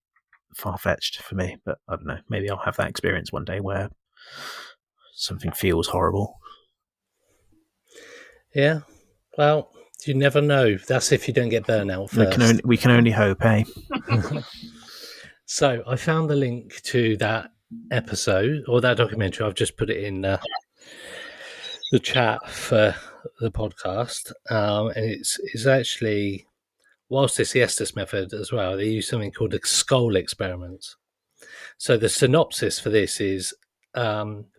far-fetched for me. But I don't know. Maybe I'll have that experience one day where something feels horrible. Yeah. Well, you never know. That's if you don't get burnout first. We can only hope, eh? So I found the link to that episode or that documentary. I've just put it in the chat for the podcast, and it's actually whilst it's the Estes method as well, they use something called a skull experiments. So the synopsis for this is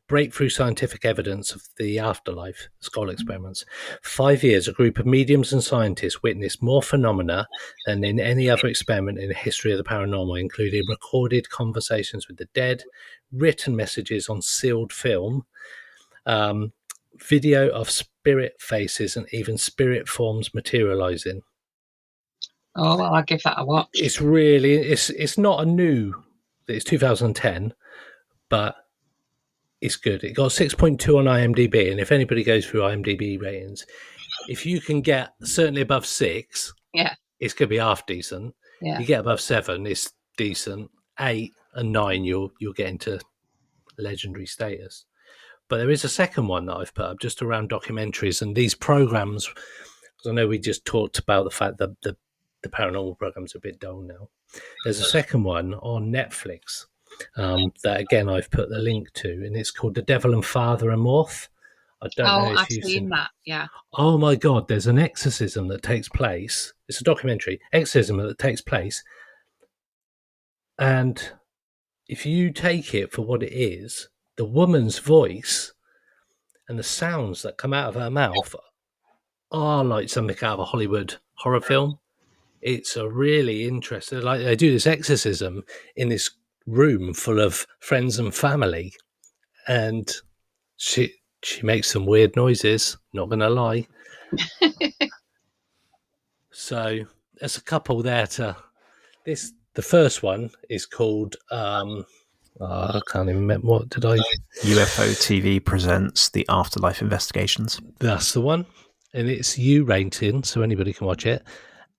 breakthrough scientific evidence of the afterlife, skull experiments. 5 years, a group of mediums and scientists witnessed more phenomena than in any other experiment in the history of the paranormal, including recorded conversations with the dead, written messages on sealed film, video of spirit faces, and even spirit forms materializing. Oh, well, I'll give that a watch. It's really, it's not a new, it's 2010, but it's good. It got 6.2 on IMDb, and if anybody goes through IMDb ratings, if you can get certainly above 6, Yeah. it's going to be half decent. Yeah. You get above 7, it's decent. 8 and 9, you'll get into legendary status. But there is a second one that I've put up just around documentaries and these programs, because I know we just talked about the fact that the paranormal programs are a bit dull now. There's a second one on Netflix that, again, I've put the link to, and it's called The Devil and Father and Morth. I don't know if I've you've seen that, yeah. Oh my God, there's an exorcism that takes place. It's a documentary, exorcism that takes place. And if you take it for what it is, the woman's voice and the sounds that come out of her mouth are like something out of a Hollywood horror film. It's a really interesting, like they do this exorcism in this room full of friends and family, and she makes some weird noises, not gonna lie. So there's a couple there to this. The first one is called I can't even remember, what did I UFO TV presents The Afterlife Investigations. That's the one, and it's U rating, so anybody can watch it.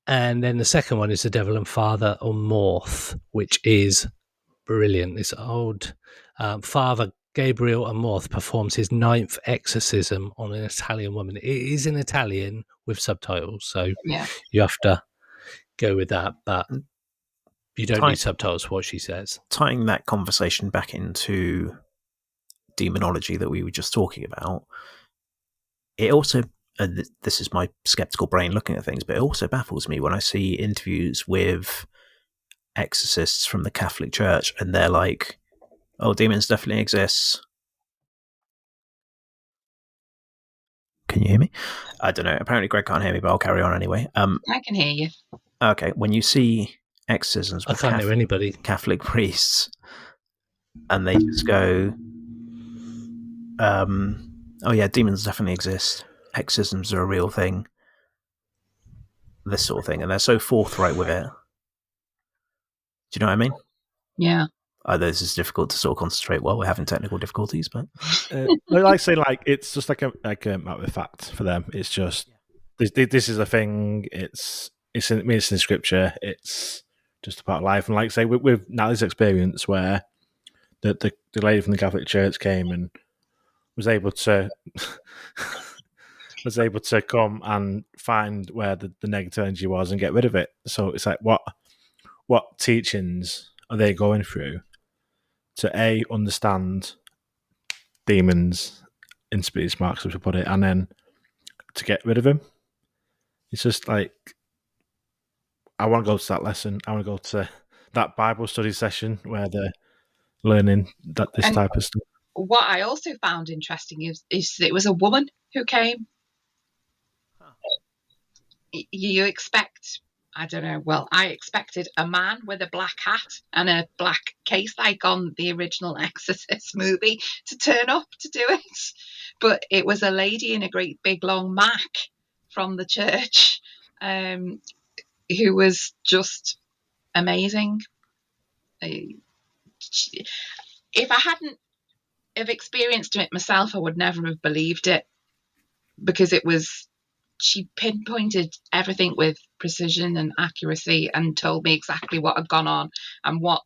And then the second one is The Devil and Father on Morth, which is brilliant. It's old. Father Gabriel Amorth performs his 9th exorcism on an Italian woman. It is in Italian with subtitles, so Yeah. you have to go with that, but you don't need subtitles for what she says. Tying that conversation back into demonology that we were just talking about, it also, this is my skeptical brain looking at things, but it also baffles me when I see interviews with exorcists from the Catholic Church and they're like, oh, demons definitely exist. Can you hear me? I don't know. Apparently Greg can't hear me, but I'll carry on anyway. I can hear you. Okay, when you see exorcisms I with can't hear anybody. Catholic priests and they just go, oh yeah, demons definitely exist. Exorcisms are a real thing. This sort of thing. And they're so forthright with it. Do you know what I mean? Yeah. This is difficult to sort of concentrate while we're having technical difficulties, but like I say, like it's just like a matter of fact for them. It's just this is a thing. It's in scripture. It's just a part of life. And like I say, with Natalie's experience, where the lady from the Catholic Church came and was able to come and find where the negative energy was and get rid of it. So it's like, what teachings are they going through to understand demons in spirit marks, as we put it, and then to get rid of them? It's just like, I want to go to that lesson. I want to go to that Bible study session where they're learning this type of stuff. What I also found interesting is it was a woman who came. You expect, I don't know, well, I expected a man with a black hat and a black case like on the original Exorcist movie to turn up to do it. But it was a lady in a great big long Mac from the church who was just amazing. If I hadn't have experienced it myself, I would never have believed it, because she pinpointed everything with precision and accuracy and told me exactly what had gone on and what,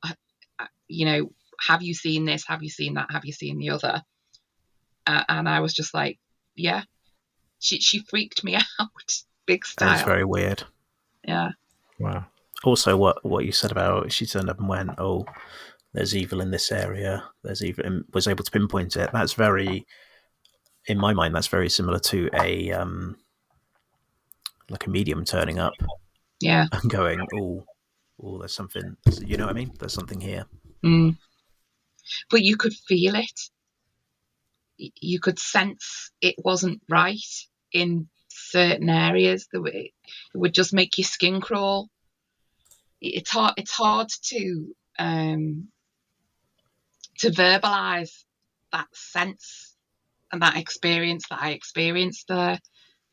have you seen this? Have you seen that? Have you seen the other? And I was just like, yeah, she freaked me out, big style. That is very weird. Yeah. Wow. Also, what you said about she turned up and went, oh, there's evil in this area. There's evil, and was able to pinpoint it. That's very, in my mind, that's very similar to a like a medium turning up Yeah. and going, oh, there's something. You know what I mean? There's something here. Mm. But you could feel it. You could sense it wasn't right in certain areas. It would just make your skin crawl. It's hard. It's hard to verbalize that sense and that experience that I experienced there.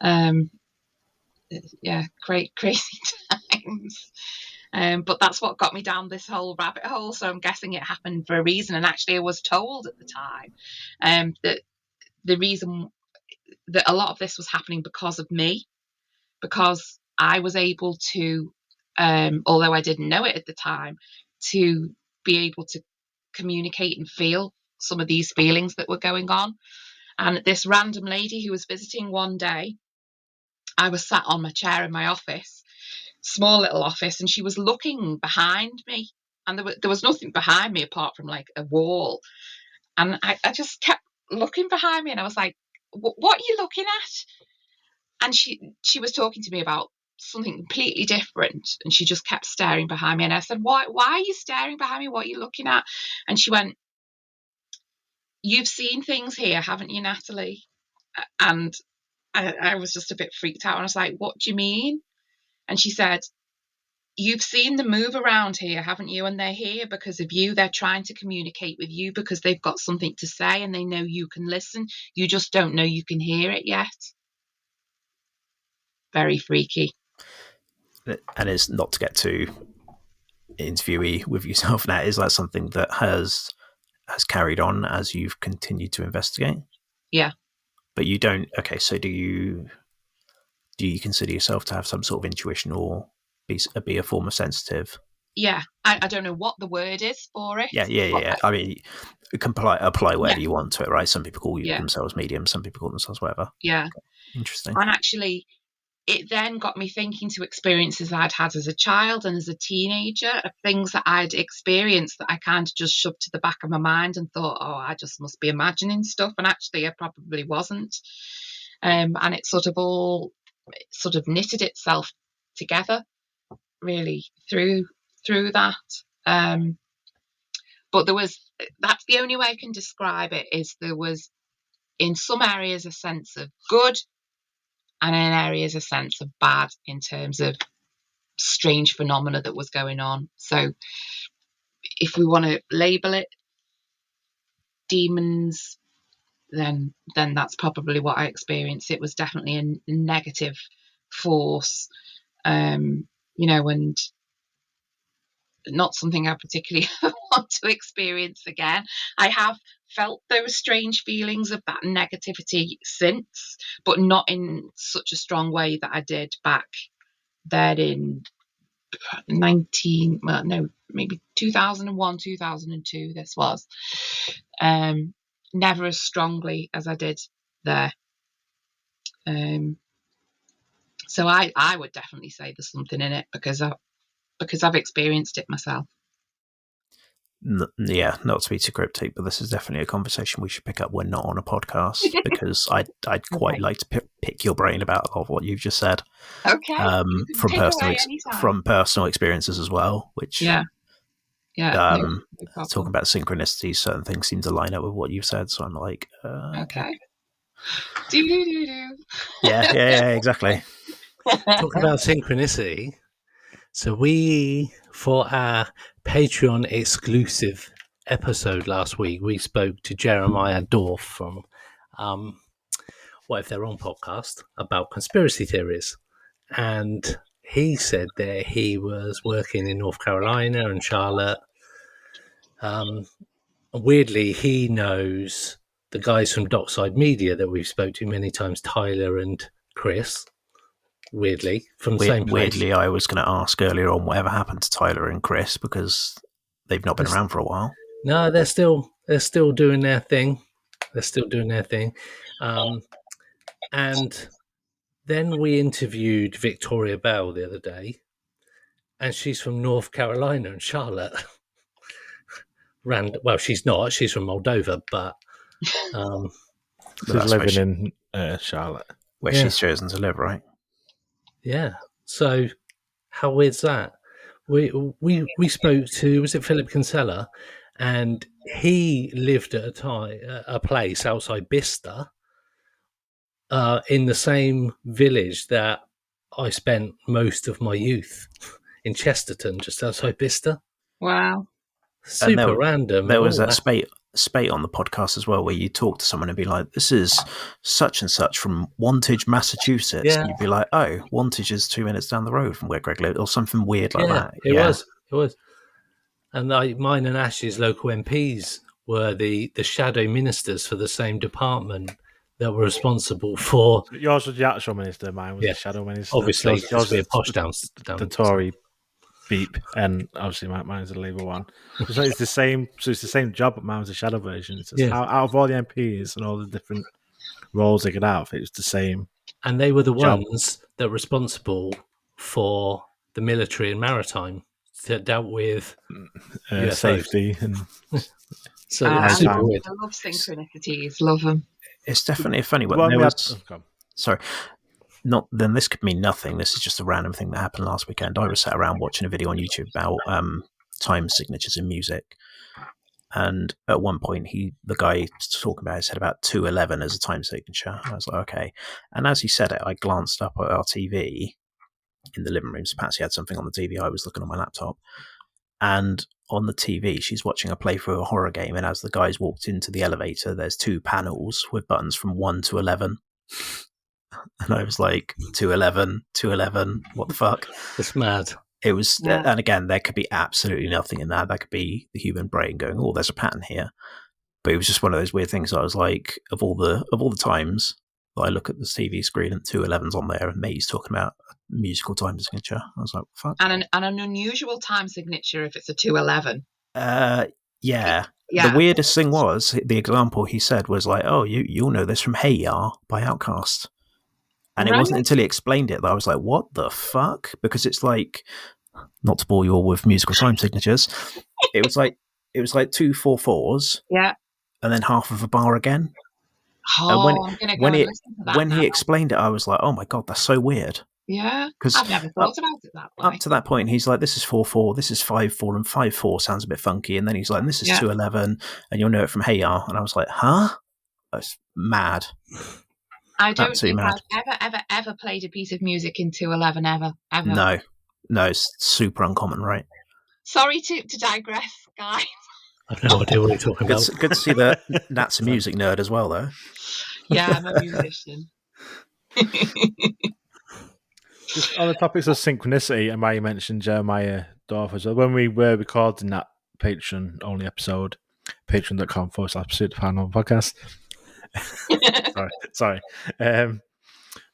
Um, yeah, crazy times. But that's what got me down this whole rabbit hole. So I'm guessing it happened for a reason. And actually, I was told at the time that the reason that a lot of this was happening because of me, because I was able to, although I didn't know it at the time, to be able to communicate and feel some of these feelings that were going on. And this random lady who was visiting one day, I was sat on my chair in my office, small little office, and she was looking behind me. And there was nothing behind me apart from like a wall. And I just kept looking behind me, and I was like, what are you looking at? And she was talking to me about something completely different, and she just kept staring behind me. And I said, why are you staring behind me? What are you looking at? And she went, you've seen things here, haven't you, Natalie? And I was just a bit freaked out, and I was like, what do you mean? And she said, you've seen them move around here, haven't you? And they're here because of you. They're trying to communicate with you because they've got something to say and they know you can listen. You just don't know you can hear it yet. Very freaky. And it's not to get too interviewee with yourself now. Is that something that has carried on as you've continued to investigate? Yeah. But you don't. Okay, so do you consider yourself to have some sort of intuition or be a form of sensitive? Yeah, I don't know what the word is for it. Yeah. I mean, you can apply whatever you want to it, right? Some people call Yeah. themselves medium, some people call themselves whatever. Yeah. Okay. Interesting. And actually, it then got me thinking to experiences I'd had as a child and as a teenager, of things that I'd experienced that I kind of just shoved to the back of my mind and thought, oh, I just must be imagining stuff. And actually, I probably wasn't. And it sort of knitted itself together, really, through that. But that's the only way I can describe it, is there was in some areas a sense of good and in areas a sense of bad in terms of strange phenomena that was going on. So if we want to label it demons, then that's probably what I experienced. It was definitely a negative force, and not something I particularly want to experience again. I have felt those strange feelings of that negativity since, but not in such a strong way that I did back then in maybe 2001, 2002 this was. Never as strongly as I did there. So I would definitely say there's something in it because I've experienced it myself. Yeah, not to be too cryptic, but this is definitely a conversation we should pick up when not on a podcast, because I'd quite like to pick your brain about a lot of what you've just said. Okay. From personal experiences as well, which yeah. No talking about synchronicities, certain things seem to line up with what you've said, so I'm like, okay. Do. Yeah, exactly. Talking about synchronicity, so we, for our Patreon exclusive episode last week, we spoke to Jeremiah Dorff from What If They're Wrong podcast about conspiracy theories. And he said that he was working in North Carolina and Charlotte. Weirdly, he knows the guys from Dockside Media that we've spoke to many times, Tyler and Chris. Weirdly, from the same place. Weirdly, I was going to ask earlier on whatever happened to Tyler and Chris, because they've not been around for a while. No, they're still doing their thing. And then we interviewed Victoria Bell the other day, and she's from North Carolina and Charlotte. Well, she's not. She's from Moldova, but she's living in Charlotte, where she's chosen to live, right? Yeah. So How weird's that? We spoke to, was it Philip Kinsella, and he lived at a place outside Bicester, in the same village that I spent most of my youth, in Chesterton, just outside Bicester. Wow. And Super random. There was Oh, that spate on the podcast as well, where you talk to someone and be like, "This is such and such from Wantage, Massachusetts." Yeah. And you'd be like, "Oh, Wantage is 2 minutes down the road from where Greg lived," or something weird like that. It was. And mine and Ash's local MPs were the shadow ministers for the same department that were responsible for. Yours was the actual minister, mine was the shadow minister. Obviously, yours be a is posh the Tory beep, and obviously mine's the Labour one. So it's the same. So it's the same job, but mine was the shadow version. It's just out of all the MPs and all the different roles they could have, it was the same. And they were the job. ones that were responsible for the military and maritime that dealt with safety and. So it's super weird. I love synchronicities. Love them. It's definitely a funny one. Sorry. Not then. This could mean nothing. This is just a random thing that happened last weekend. I was sat around watching a video on YouTube about time signatures in music, and at one point, the guy talking about it said about 2:11 as a time signature. I was like, okay. And as he said it, I glanced up at our TV in the living room. So Patsy had something on the TV. I was looking on my laptop, and on the TV, she's watching a playthrough of a horror game. And as the guys walked into the elevator, there's 2 panels with buttons from 1 to 11. And I was like, 2:11, 2:11, what the fuck? It's mad. It was, and again, there could be absolutely nothing in that. That could be the human brain going, "Oh, there's a pattern here." But it was just one of those weird things. I was like, of all the times that I look at the TV screen and 2:11's on there, and mate's talking about a musical time signature. I was like, "Fuck!" And an unusual time signature if it's a 2:11. Yeah. The weirdest thing was the example he said was like, "Oh, you'll know this from Hellier by Outkast." And it wasn't until he explained it that I was like, what the fuck? Because it's like, not to bore you all with musical time signatures, it was like 2 4/4s. Yeah. And then half of a bar again. Oh, and I'm going to go and listen to that when now. he explained it, I was like, oh my God, that's so weird. Yeah. I've never thought about it that way. Up to that point, he's like, this is 4/4, this is 5/4, and 5/4 sounds a bit funky. And then he's like, and this is 2:11, and you'll know it from Hellier. And I was like, huh? That's mad. I don't think I've ever played a piece of music in 2:11 ever. No, it's super uncommon, right? Sorry to digress, guys. I have no idea what you're talking about. Good to see that Nat's a music nerd as well, though. Yeah, I'm a musician. Just on the topics of synchronicity, and why you mentioned Jeremiah Dorf as well, when we were recording that Patreon-only episode, patreon.com/Pursuit Paranormal Podcast. Sorry.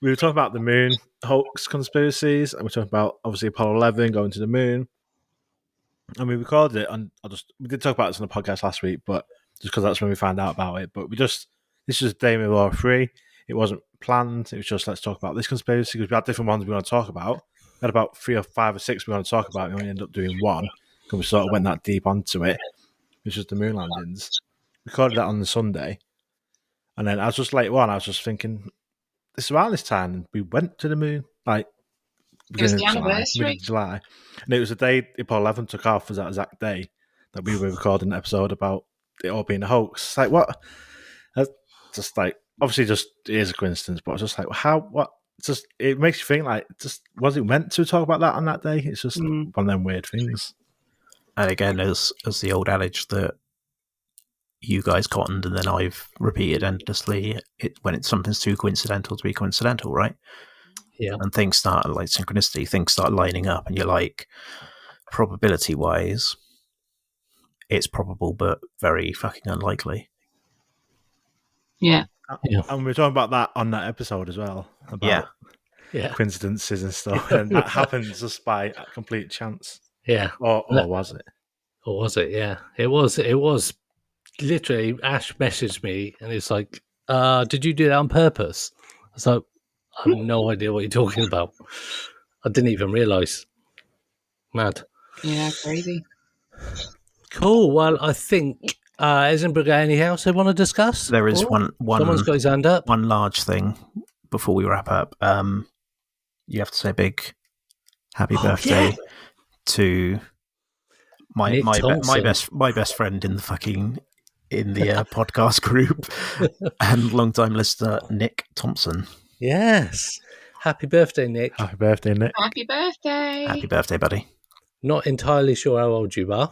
We were talking about the moon hoax conspiracies, and we're talking about obviously Apollo 11 going to the moon. And we recorded it, and we did talk about this on the podcast last week, but just because that's when we found out about it. But this was day Law 3. It wasn't planned. It was just, let's talk about this conspiracy, because we had different ones we want to talk about. We had about 3 or 5 or 6 we want to talk about. We only ended up doing one because we sort of went that deep onto it, which was the moon landings. Recorded that on the Sunday. And then I was just later on, I was just thinking, it's around this time we went to the moon, like it was the anniversary, mid of July, and it was the day Apollo 11 took off. Was that exact day that we were recording an episode about it all being a hoax? Like what? That's just like obviously just it is a coincidence, but I was just like, how? What? Just it makes you think like, just was it meant to talk about that on that day? It's just one of them weird things. And again, as the old adage that you guys cottoned and then I've repeated endlessly, when something's too coincidental to be coincidental, right? Yeah. And things start, like synchronicity, things start lining up, and you're like, probability wise, it's probable, but very fucking unlikely. Yeah. And we were talking about that on that episode as well, about coincidences and stuff, and that happens just by complete chance. Yeah. Or was it? Or was it? Yeah. It was. Literally, Ash messaged me and it's like, did you do that on purpose? I was like, I have no idea what you're talking about. I didn't even realise. Mad. Yeah, crazy. Cool. Well, I think, isn't Brigade anything else they want to discuss? There is one. Someone's got his hand up. One large thing before we wrap up. You have to say a big Happy birthday to my Nick my Thompson. my best friend in the podcast group and long-time listener Nick Thompson. Yes. Happy birthday, Nick. Happy birthday, Nick. Happy birthday. Happy birthday, buddy. Not entirely sure how old you are.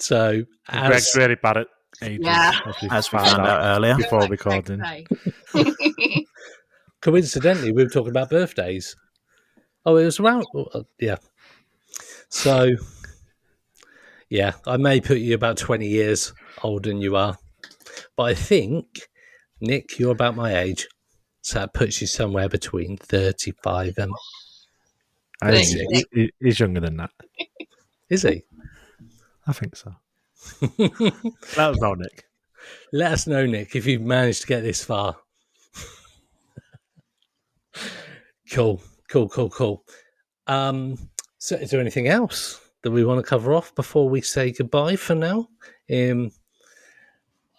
So, Greg's really bad at ages. Yeah. As we found out earlier. Before recording. coincidentally, we were talking about birthdays. Oh, it was around... yeah. So, yeah, I may put you about 20 years older than you are. But I think, Nick, you're about my age. So that puts you somewhere between 35 and... He's younger than that. Is he? I think so. Let us know, Nick. Let us know, Nick, if you've managed to get this far. Cool. So is there anything else that we want to cover off before we say goodbye for now?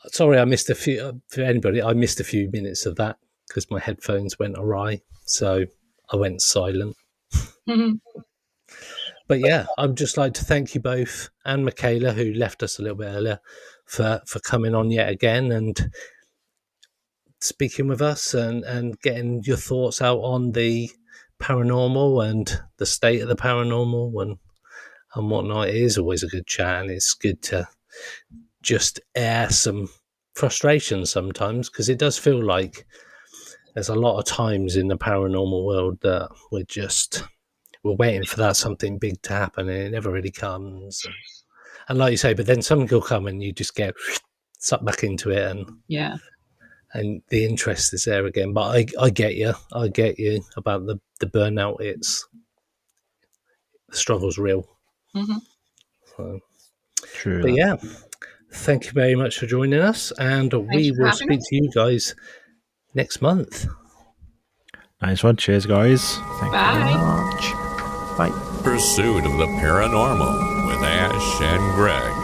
Sorry, I missed a few. For anybody, I missed a few minutes of that because my headphones went awry, so I went silent. But yeah, I'd just like to thank you both and Michaela, who left us a little bit earlier, for coming on yet again and speaking with us and getting your thoughts out on the paranormal and the state of the paranormal and whatnot. It is always a good chat, and it's good to just air some frustration sometimes, because it does feel like there's a lot of times in the paranormal world that we're waiting for that something big to happen, and it never really comes. And like you say, but then something will come and you just get sucked back into it, and the interest is there again. But I get you about the burnout. The struggle's real. So, True. but yeah, thank you very much for joining us, and we will speak to you guys next month. Nice one. Cheers, guys. Thank you very much. Bye. Pursuit of the Paranormal with Ash and Greg.